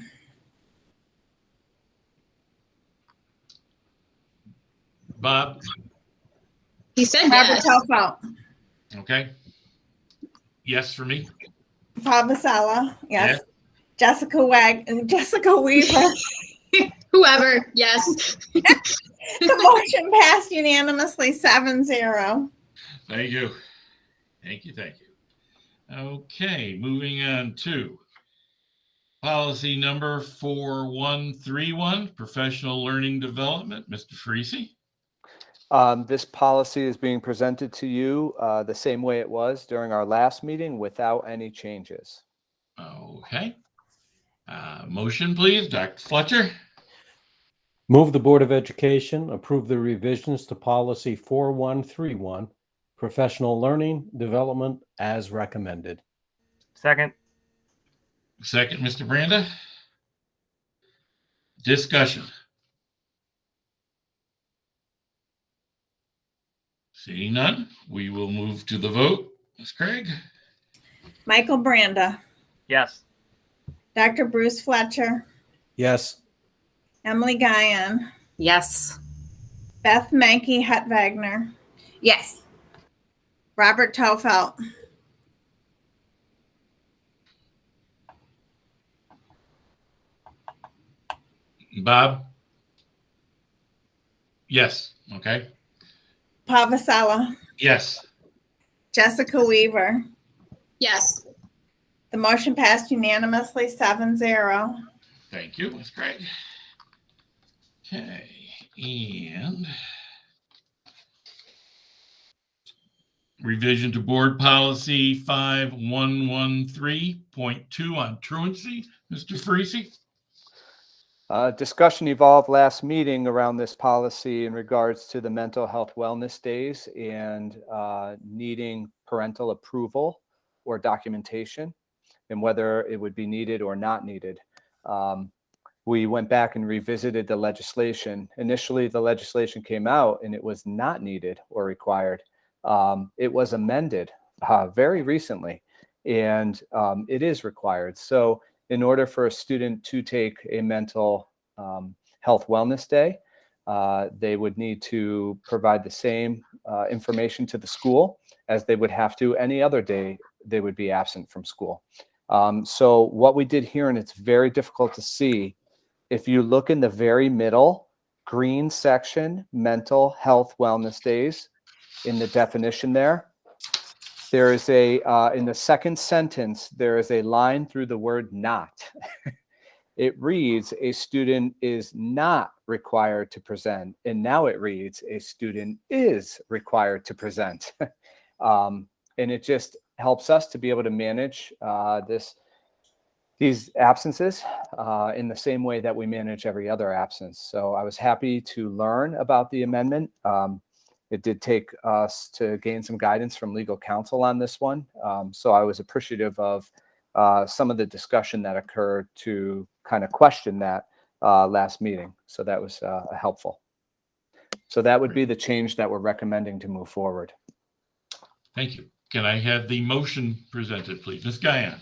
[SPEAKER 2] Bob?
[SPEAKER 9] He said
[SPEAKER 3] Robert
[SPEAKER 9] yes.
[SPEAKER 3] Tofelt,
[SPEAKER 2] Okay. Yes for me.
[SPEAKER 3] Pavasala, yes.
[SPEAKER 2] Yeah.
[SPEAKER 3] Jessica Weaver.
[SPEAKER 9] Whoever, yes.
[SPEAKER 3] The motion passed unanimously 7-0.
[SPEAKER 2] Thank you. Thank you. Okay, moving on to policy number 4131, professional learning development. Mr. Freese.
[SPEAKER 14] This policy is being presented to you the same way it was during our last meeting without any changes.
[SPEAKER 2] Okay. Motion, please, Dr. Fletcher.
[SPEAKER 17] Move the Board of Education approve the revisions to policy 4131, professional learning development as recommended.
[SPEAKER 8] Second.
[SPEAKER 2] Second, Mr. Branda. Discussion. Seeing none, we will move to the vote. Ms. Craig.
[SPEAKER 3] Michael Branda.
[SPEAKER 8] Yes.
[SPEAKER 3] Dr. Bruce Fletcher.
[SPEAKER 17] Yes.
[SPEAKER 3] Emily Guyon.
[SPEAKER 5] Yes.
[SPEAKER 3] Beth Mankey Hutt-Wagner.
[SPEAKER 10] Yes.
[SPEAKER 3] Robert Tofelt.
[SPEAKER 2] Bob. Yes. Okay.
[SPEAKER 3] Pavasala.
[SPEAKER 2] Yes.
[SPEAKER 3] Jessica Weaver.
[SPEAKER 9] Yes.
[SPEAKER 3] The motion passed unanimously 7-0.
[SPEAKER 2] Thank you, Ms. Craig. Okay, and revision to board policy 5113.2 on truancy. Mr. Freese.
[SPEAKER 14] Discussion evolved last meeting around this policy in regards to the mental health wellness days and needing parental approval or documentation and whether it would be needed or not needed. We went back and revisited the legislation. Initially, the legislation came out and it was not needed or required. It was amended very recently, and it is required. So in order for a student to take a mental health wellness day, they would need to provide the same information to the school as they would have to any other day they would be absent from school. So what we did here, and it's very difficult to see, if you look in the very middle, green section, mental health wellness days, in the definition there is a, in the second sentence, there is a line through the word not. It reads, a student is not required to present. And now it reads, a student is required to present. And it just helps us to be able to manage these absences in the same way that we manage every other absence. So I was happy to learn about the amendment. It did take us to gain some guidance from legal counsel on this one. So I was appreciative of some of the discussion that occurred to kind of question that last meeting. So that was helpful. So that would be the change that we're recommending to move forward.
[SPEAKER 2] Thank you. Can I have the motion presented, please? Ms. Guyon.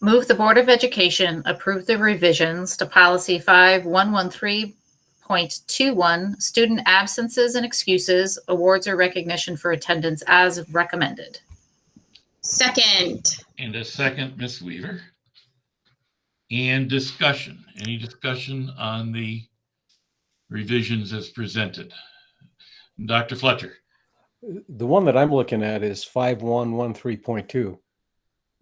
[SPEAKER 5] Move the Board of Education approve the revisions to policy 5113.21, student absences and excuses, awards or recognition for attendance as recommended.
[SPEAKER 9] Second.
[SPEAKER 2] And a second, Ms. Weaver. And discussion. Any discussion on the revisions as presented? Dr. Fletcher.
[SPEAKER 17] The one that I'm looking at is 5113.2.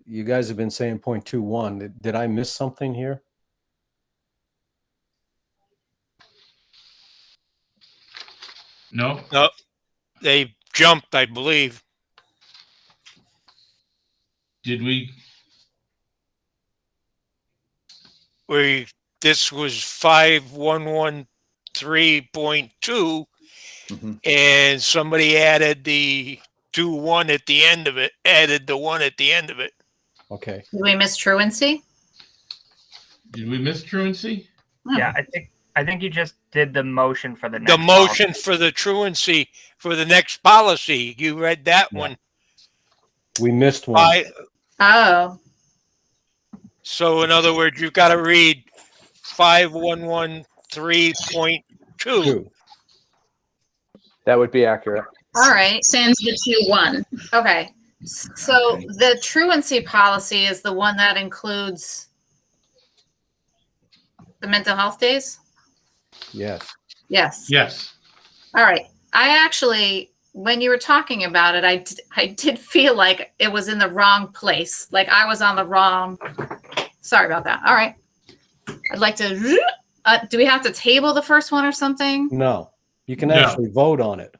[SPEAKER 17] You guys have been saying 0.21. Did I miss something here?
[SPEAKER 2] No.
[SPEAKER 6] No, they jumped, I believe.
[SPEAKER 2] Did we?
[SPEAKER 6] This was 5113.2, and somebody added the 2-1 at the end of it, added the 1 at the end of it.
[SPEAKER 17] Okay.
[SPEAKER 5] Did we miss truancy?
[SPEAKER 2] Did we miss truancy?
[SPEAKER 8] Yeah, I think you just did the motion for the next
[SPEAKER 6] The motion
[SPEAKER 8] policy.
[SPEAKER 6] for the truancy for the next policy. You read that one.
[SPEAKER 17] We missed one.
[SPEAKER 5] Oh.
[SPEAKER 6] So in other words, you've got to read 5113.2.
[SPEAKER 14] That would be accurate.
[SPEAKER 5] All right.
[SPEAKER 9] Sans the 2-1.
[SPEAKER 5] Okay. So the truancy policy is the one that includes the mental health days?
[SPEAKER 17] Yes.
[SPEAKER 5] Yes.
[SPEAKER 2] Yes.
[SPEAKER 5] All right. I actually, when you were talking about it, I did feel like it was in the wrong place. Like I was on the wrong. Sorry about that. All right. I'd like to. Do we have to table the first one or something?
[SPEAKER 17] No, you can
[SPEAKER 2] No.
[SPEAKER 17] actually vote on it.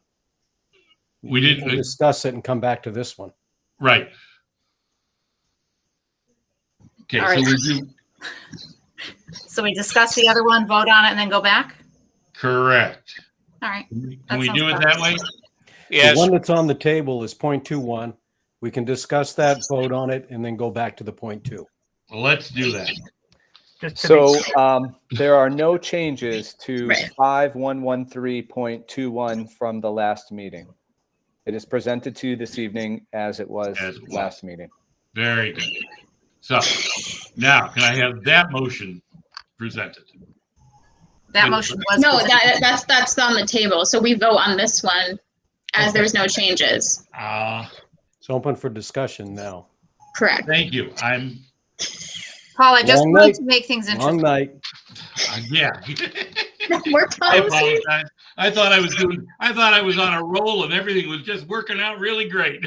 [SPEAKER 2] We
[SPEAKER 17] You
[SPEAKER 2] didn't
[SPEAKER 17] can discuss it and come back to this one.
[SPEAKER 2] Right. Okay,
[SPEAKER 5] All
[SPEAKER 2] so
[SPEAKER 5] right.
[SPEAKER 2] we do
[SPEAKER 5] So we discuss the other one, vote on it, and then go back?
[SPEAKER 2] correct.
[SPEAKER 5] All right.
[SPEAKER 2] Can we
[SPEAKER 5] sounds
[SPEAKER 2] do it
[SPEAKER 5] better.
[SPEAKER 2] that way?
[SPEAKER 16] Yes.
[SPEAKER 17] The one that's on the table is 0.21. We can discuss that, vote on it, and then go back to the 0.2.
[SPEAKER 2] Well, let's do that.
[SPEAKER 14] So there are no changes to
[SPEAKER 9] Right.
[SPEAKER 14] 5113.21 from the last meeting. It is presented to you this evening as it was
[SPEAKER 2] As it was.
[SPEAKER 14] last meeting.
[SPEAKER 2] Very good. So now, can I have that motion presented?
[SPEAKER 5] That motion was
[SPEAKER 9] No,
[SPEAKER 5] presented.
[SPEAKER 9] that's on the table. So we vote on this one as there's no changes.
[SPEAKER 17] It's open for discussion now.
[SPEAKER 9] Correct.
[SPEAKER 2] Thank you.
[SPEAKER 5] Paul, I just
[SPEAKER 17] Long
[SPEAKER 5] wanted
[SPEAKER 17] night.
[SPEAKER 5] to make things
[SPEAKER 17] Long
[SPEAKER 5] interesting.
[SPEAKER 17] night.
[SPEAKER 2] Yeah.
[SPEAKER 9] We're
[SPEAKER 2] I
[SPEAKER 9] posing.
[SPEAKER 2] apologize. I thought I was on a roll and everything was just working out really great.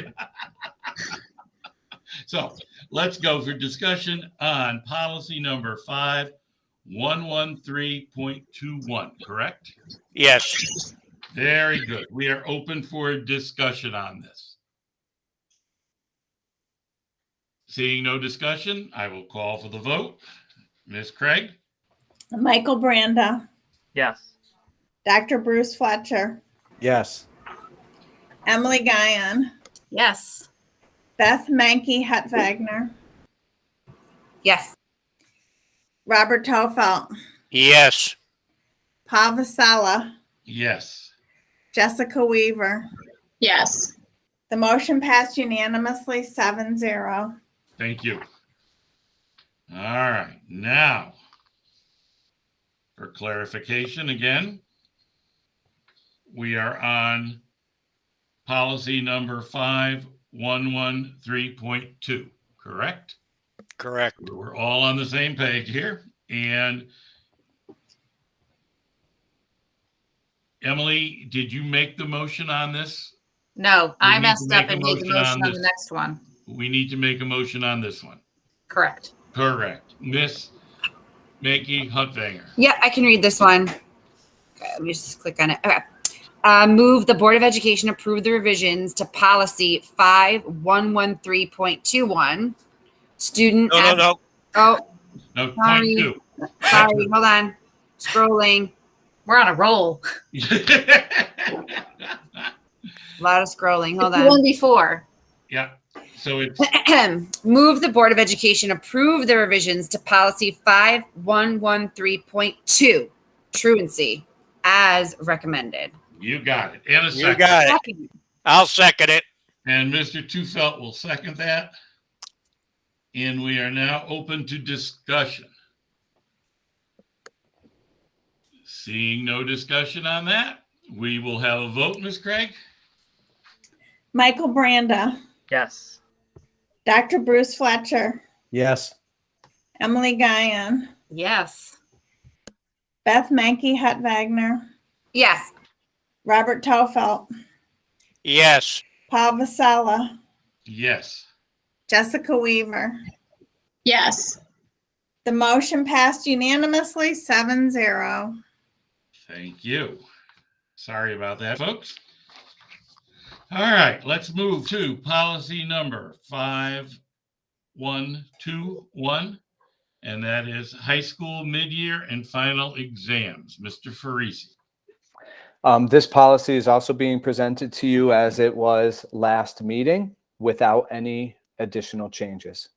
[SPEAKER 2] So let's go for discussion on policy number 5113.21, correct?
[SPEAKER 6] Yes.
[SPEAKER 2] Very good. We are open for discussion on this. Seeing no discussion, I will call for the vote. Ms. Craig?
[SPEAKER 3] Michael Branda,
[SPEAKER 8] Yes.
[SPEAKER 3] Dr. Bruce Fletcher,
[SPEAKER 17] Yes.
[SPEAKER 3] Emily Guyon,
[SPEAKER 5] Yes.
[SPEAKER 3] Beth Mankey Hutwagner,
[SPEAKER 10] Yes.
[SPEAKER 3] Robert Tofelt,
[SPEAKER 6] Yes.
[SPEAKER 3] Paul Vasella,
[SPEAKER 2] Yes.
[SPEAKER 3] Jessica Weaver.
[SPEAKER 9] Yes.
[SPEAKER 3] The motion passed unanimously 7-0.
[SPEAKER 2] Thank you. All right. Now, for clarification again, we are on policy number 5113.2, correct?
[SPEAKER 6] Correct.
[SPEAKER 2] We're all on the same page here. And Emily, did you make the motion on this?
[SPEAKER 5] No, I
[SPEAKER 2] need to
[SPEAKER 5] messed
[SPEAKER 2] make
[SPEAKER 5] up
[SPEAKER 2] a
[SPEAKER 5] and made the
[SPEAKER 2] motion
[SPEAKER 5] motion
[SPEAKER 2] on
[SPEAKER 5] on the
[SPEAKER 2] this.
[SPEAKER 5] next one.
[SPEAKER 2] We need to make a motion on this one.
[SPEAKER 5] Correct.
[SPEAKER 2] Correct. Miss Maggie Hutvanger.
[SPEAKER 10] Yeah, I can read this one. Okay, let me just click on it. Okay. Move the Board of Education approve the revisions to policy 5113.21. Student.
[SPEAKER 6] No.
[SPEAKER 10] Oh,
[SPEAKER 2] No,
[SPEAKER 10] sorry.
[SPEAKER 2] 0.2.
[SPEAKER 10] Sorry, hold on. Scrolling.
[SPEAKER 5] We're on a roll.
[SPEAKER 10] A lot of scrolling. Hold
[SPEAKER 5] It's the one
[SPEAKER 10] on.
[SPEAKER 5] before.
[SPEAKER 2] Yeah. So it's
[SPEAKER 10] Move the Board of Education approve the revisions to policy 5113.2, truancy, as recommended.
[SPEAKER 2] you got it. And a
[SPEAKER 6] You
[SPEAKER 2] second.
[SPEAKER 6] got it. I'll second it.
[SPEAKER 2] And Mr. Tufelt will second that. And we are now open to discussion. Seeing no discussion on that, we will have a vote, Ms. Craig.
[SPEAKER 3] Michael Branda,
[SPEAKER 8] Yes.
[SPEAKER 3] Dr. Bruce Fletcher,
[SPEAKER 17] Yes.
[SPEAKER 3] Emily Guyon,
[SPEAKER 5] Yes.
[SPEAKER 3] Beth Mankey Hutwagner,
[SPEAKER 10] Yes.
[SPEAKER 3] Robert Tofelt,
[SPEAKER 6] Yes.
[SPEAKER 3] Paul Vasella,
[SPEAKER 2] Yes.
[SPEAKER 3] Jessica Weaver.
[SPEAKER 9] Yes.
[SPEAKER 3] The motion passed unanimously 7-0.
[SPEAKER 2] Thank you. Sorry about that, folks. All right, let's move to policy number 5121, and that is high school mid-year and final exams. Mr. Farisi.
[SPEAKER 14] This policy is also being presented to you as it was last meeting without any additional changes.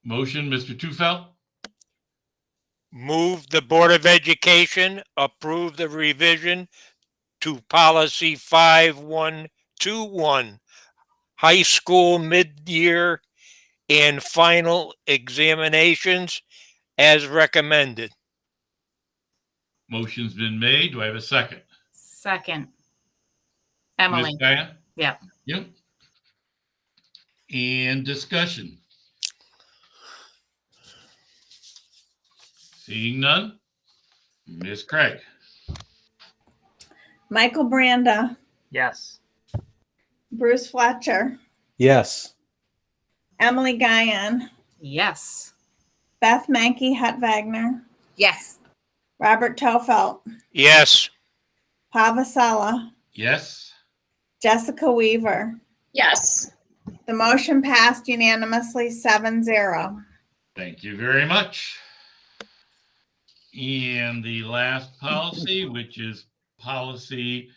[SPEAKER 2] Motion, Mr. Tufelt.
[SPEAKER 6] Move the Board of Education approve the revision to policy 5121, high school mid-year and final examinations as recommended.
[SPEAKER 2] Motion's been made. Do I have a second?
[SPEAKER 5] Second. Emily.
[SPEAKER 2] Ms. Diane?
[SPEAKER 5] Yeah.
[SPEAKER 2] Yep. And discussion. Seeing none. Ms. Craig?
[SPEAKER 3] Michael Branda,
[SPEAKER 8] Yes.
[SPEAKER 3] Bruce Fletcher,
[SPEAKER 17] Yes.
[SPEAKER 3] Emily Guyon,
[SPEAKER 5] Yes.
[SPEAKER 3] Beth Mankey Hutt Wagner,
[SPEAKER 10] Yes.
[SPEAKER 3] Robert Tofelt,
[SPEAKER 6] Yes.
[SPEAKER 3] Pavasella,
[SPEAKER 2] Yes.
[SPEAKER 3] Jessica Weaver.
[SPEAKER 9] Yes.
[SPEAKER 3] The motion passed unanimously 7-0.
[SPEAKER 2] Thank you very much. And the last policy, which is policy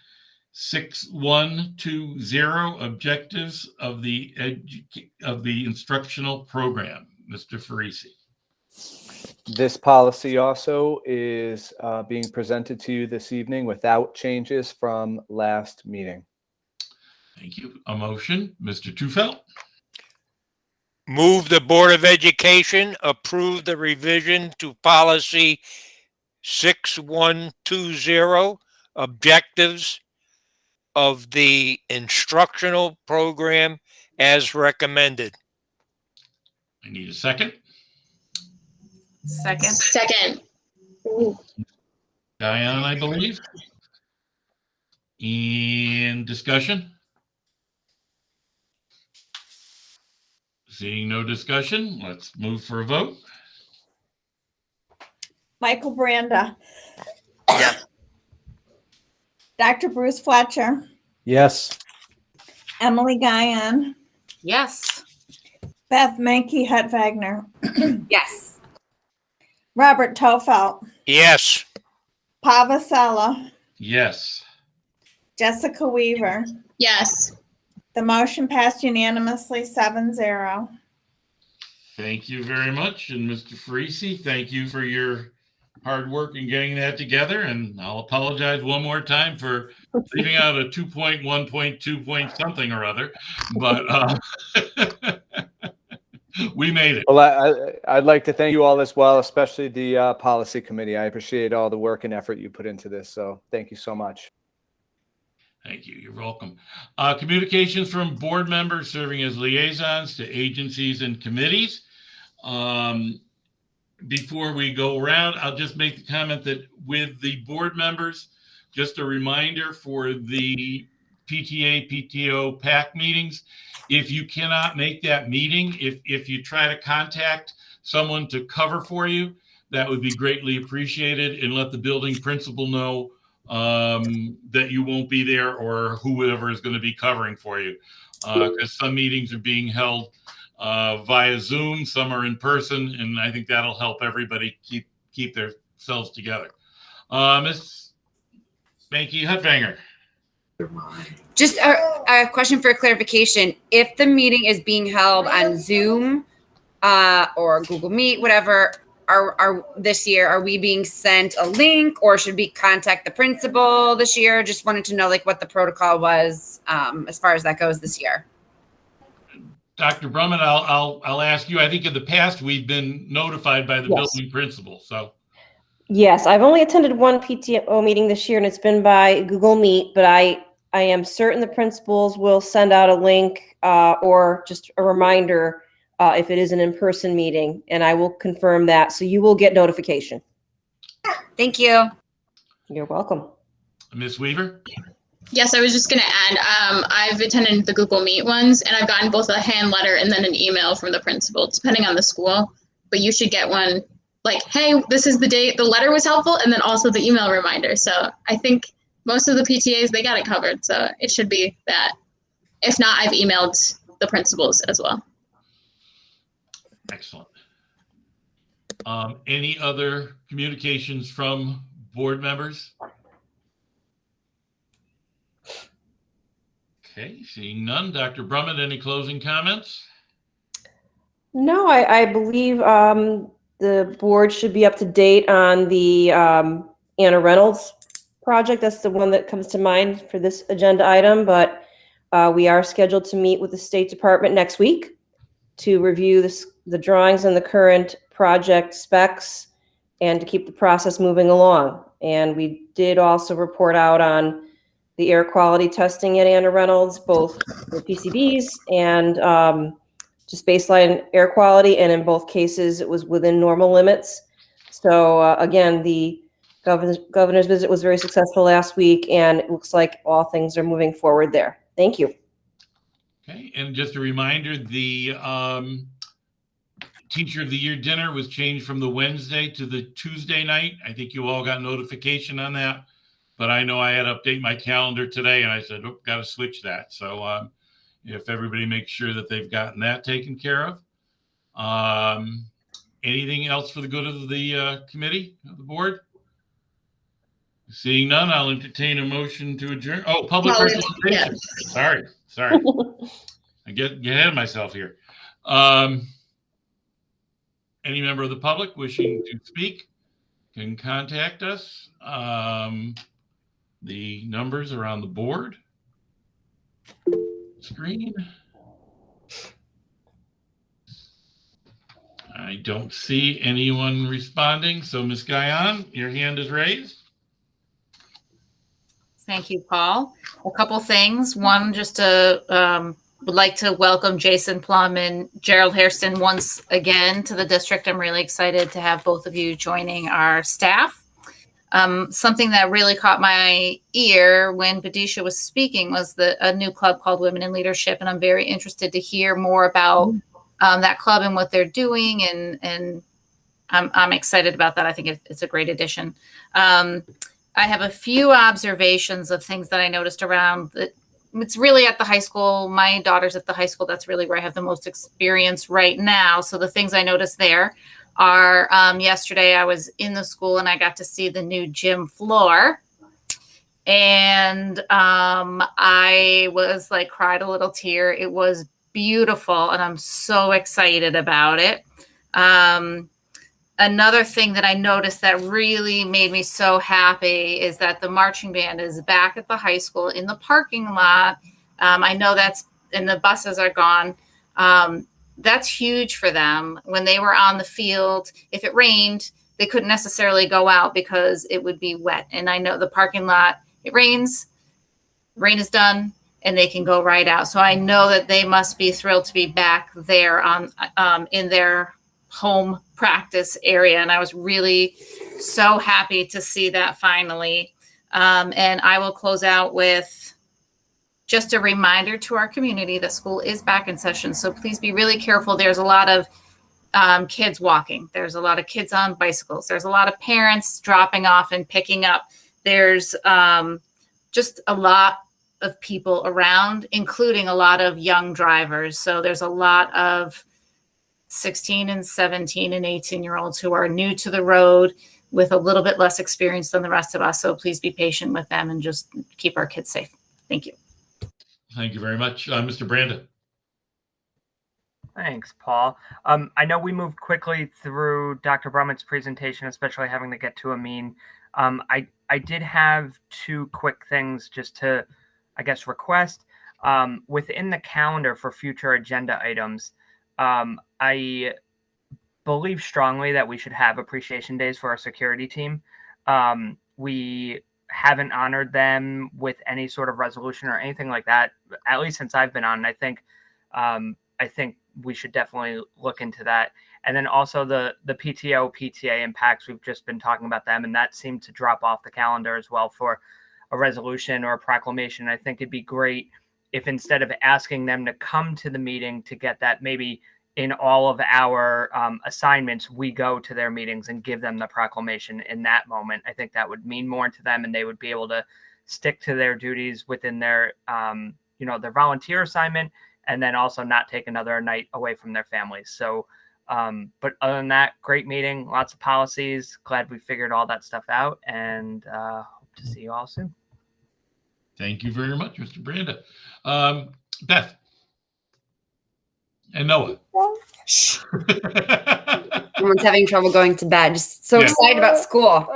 [SPEAKER 2] 6120, objectives of the instructional program. Mr. Farisi.
[SPEAKER 14] This policy also is being presented to you this evening without changes from last meeting.
[SPEAKER 2] Thank you. A motion, Mr. Tufelt.
[SPEAKER 6] Move the Board of Education approve the revision to policy 6120, objectives of the instructional program as recommended.
[SPEAKER 2] I need a second.
[SPEAKER 5] Second.
[SPEAKER 9] Second. Ooh.
[SPEAKER 2] Diane, I believe. And discussion? Seeing no discussion, let's move for a vote.
[SPEAKER 3] Michael Branda,
[SPEAKER 8] Yes.
[SPEAKER 3] Dr. Bruce Fletcher,
[SPEAKER 17] Yes.
[SPEAKER 3] Emily Guyon,
[SPEAKER 5] Yes.
[SPEAKER 3] Beth Mankey Hutt Wagner,
[SPEAKER 10] Yes.
[SPEAKER 3] Robert Tofelt,
[SPEAKER 6] Yes.
[SPEAKER 3] Pavasella,
[SPEAKER 2] Yes.
[SPEAKER 3] Jessica Weaver.
[SPEAKER 9] Yes.
[SPEAKER 3] The motion passed unanimously 7-0.
[SPEAKER 2] Thank you very much. And Mr. Farisi, thank you for your hard work in getting that together. And I'll apologize one more time for leaving out a 2.1.2 point something or other, but we made it.
[SPEAKER 14] Well, I'd like to thank you all as well, especially the policy committee. I appreciate all the work and effort you put into this. So thank you so much.
[SPEAKER 2] Thank you. You're welcome. Communications from board members serving as liaisons to agencies and committees. Before we go around, I'll just make the comment that with the board members, just a reminder for the PTA, PTO PAC meetings, if you cannot make that meeting, if you try to contact someone to cover for you, that would be greatly appreciated, and let the building principal know that you won't be there, or whoever is going to be covering for you, because some meetings are being held via Zoom, some are in person, and I think that'll help everybody keep themselves together. Ms. Mankey Hutvanger.
[SPEAKER 10] Just a question for clarification. If the meeting is being held on Zoom or Google Meet, whatever, are this year, are we being sent a link, or should we contact the principal this year? Just wanted to know like what the protocol was as far as that goes this year.
[SPEAKER 2] Dr. Brumman, I'll ask you. I think in the past we've been notified by the building principal. So
[SPEAKER 1] Yes, I've only attended one PTO meeting this year, and it's been by Google Meet, but I am certain the principals will send out a link or just a reminder if it is an in-person meeting, and I will confirm that. So you will get notification.
[SPEAKER 10] Thank you.
[SPEAKER 1] You're welcome.
[SPEAKER 2] Ms. Weaver?
[SPEAKER 9] Yes, I was just going to add, I've attended the Google Meet ones, and I've gotten both a hand letter and then an email from the principal, depending on the school. But you should get one like, hey, this is the date. The letter was helpful, and then also the email reminder. So I think most of the PTAs, they got it covered. So it should be that. If not, I've emailed the principals as well.
[SPEAKER 2] Excellent. Any other communications from board members? Okay, seeing none. Dr. Brumman, any closing comments?
[SPEAKER 1] No, I believe the board should be up to date on the Anna Reynolds project. That's the one that comes to mind for this agenda item, but we are scheduled to meet with the State Department next week to review the drawings and the current project specs and to keep the process moving along. And we did also report out on the air quality testing at Anna Reynolds, both the PCBs and just baseline air quality. And in both cases, it was within normal limits. So again, the governor's visit was very successful last week, and it looks like all things are moving forward there. Thank you.
[SPEAKER 2] Okay, and just a reminder, the Teacher of the Year dinner was changed from the Wednesday to the Tuesday night. I think you all got notification on that, but I know I had to update my calendar today, and I said, oh, got to switch that. So if everybody makes sure that they've gotten that taken care of. Anything else for the good of the committee, of the board? Seeing none, I'll entertain a motion to adjourn. Oh, public participation. Sorry. I get ahead of myself here. Any member of the public wishing to speak can contact us. The numbers are on the board screen. I don't see anyone responding. So Ms. Guyon, your hand is raised.
[SPEAKER 5] Thank you, Paul. A couple things. One, just to would like to welcome Jason Plum and Gerald Hairston once again to the district. I'm really excited to have both of you joining our staff. Something that really caught my ear when Vidisha was speaking was a new club called Women in Leadership, and I'm very interested to hear more about that club and what they're doing, and I'm excited about that. I think it's a great addition. I have a few observations of things that I noticed around it's really at the high school. My daughter's at the high school. That's really where I have the most experience right now. So the things I noticed there are yesterday I was in the school and I got to see the new gym floor. And I was like, cried a little tear. It was beautiful and I'm so excited about it. Another thing that I noticed that really made me so happy is that the marching band is back at the high school in the parking lot. I know and the buses are gone. That's huge for them. When they were on the field, if it rained, they couldn't necessarily go out because it would be wet. And I know the parking lot, it rains, rain is done, and they can go right out. So I know that they must be thrilled to be back there in their home practice area. And I was really so happy to see that finally. And I will close out with just a reminder to our community that school is back in session. So please be really careful. There's a lot of kids walking. There's a lot of kids on bicycles. There's a lot of parents dropping off and picking up. There's just a lot of people around, including a lot of young drivers. So there's a lot of 16 and 17 and 18-year-olds who are new to the road with a little bit less experience than the rest of us. So please be patient with them and just keep our kids safe. Thank you.
[SPEAKER 2] Thank you very much. Mr. Branda.
[SPEAKER 8] Thanks, Paul. I know we moved quickly through Dr. Brummett's presentation, especially having to get to Amin. I did have two quick things just to, I guess, request. Within the calendar for future agenda items, I believe strongly that we should have appreciation days for our security team. We haven't honored them with any sort of resolution or anything like that, at least since I've been on. I think we should definitely look into that. And then also the PTO, PTA impacts, we've just been talking about them, and that seemed to drop off the calendar as well for a resolution or a proclamation. I think it'd be great if instead of asking them to come to the meeting to get that, maybe in all of our assignments, we go to their meetings and give them the proclamation in that moment. I think that would mean more to them, and they would be able to stick to their duties within their, their volunteer assignment, and then also not take another night away from their families. So, but other than that, great meeting, lots of policies. Glad we figured all that stuff out, and hope to see you all soon.
[SPEAKER 2] Thank you very much, Mr. Branda. Beth and Noah.
[SPEAKER 10] Shh. Everyone's having trouble going to bed. Just so excited about school.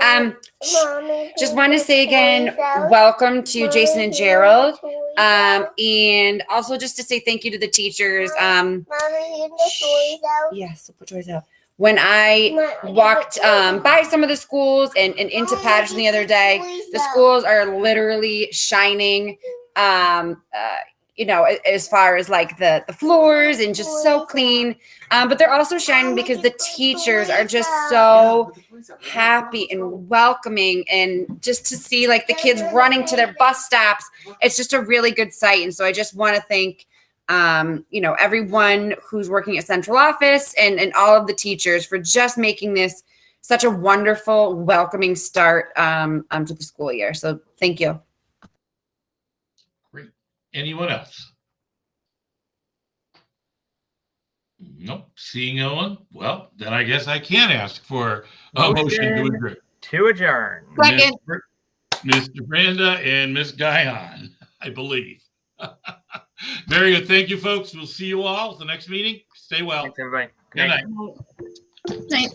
[SPEAKER 10] Just want to say again, welcome to Jason and Gerald. And also just to say thank you to the teachers.
[SPEAKER 15] Mommy, get the toys out.
[SPEAKER 10] Yes, put toys out. when I walked by some of the schools and into Patterson the other day, the schools are literally shining. You know, as far as like the floors and just so clean. But they're also shining because the teachers are just so happy and welcoming, and just to see like the kids running to their bus stops, it's just a really good sight. And so I just want to thank you know, everyone who's working at central office and all of the teachers for just making this such a wonderful, welcoming start to the school year. So thank you.
[SPEAKER 2] Great. Anyone else? Nope. Seeing no one. Well, then I guess I can ask for a motion to adjourn.
[SPEAKER 8] To adjourn.
[SPEAKER 10] Second.
[SPEAKER 2] Mr. Branda and Ms. Guyon, I believe. Very good. Thank you, folks. We'll see you all at the next meeting. Stay well.
[SPEAKER 8] Thanks, everybody.
[SPEAKER 2] Good night.
[SPEAKER 9] Night.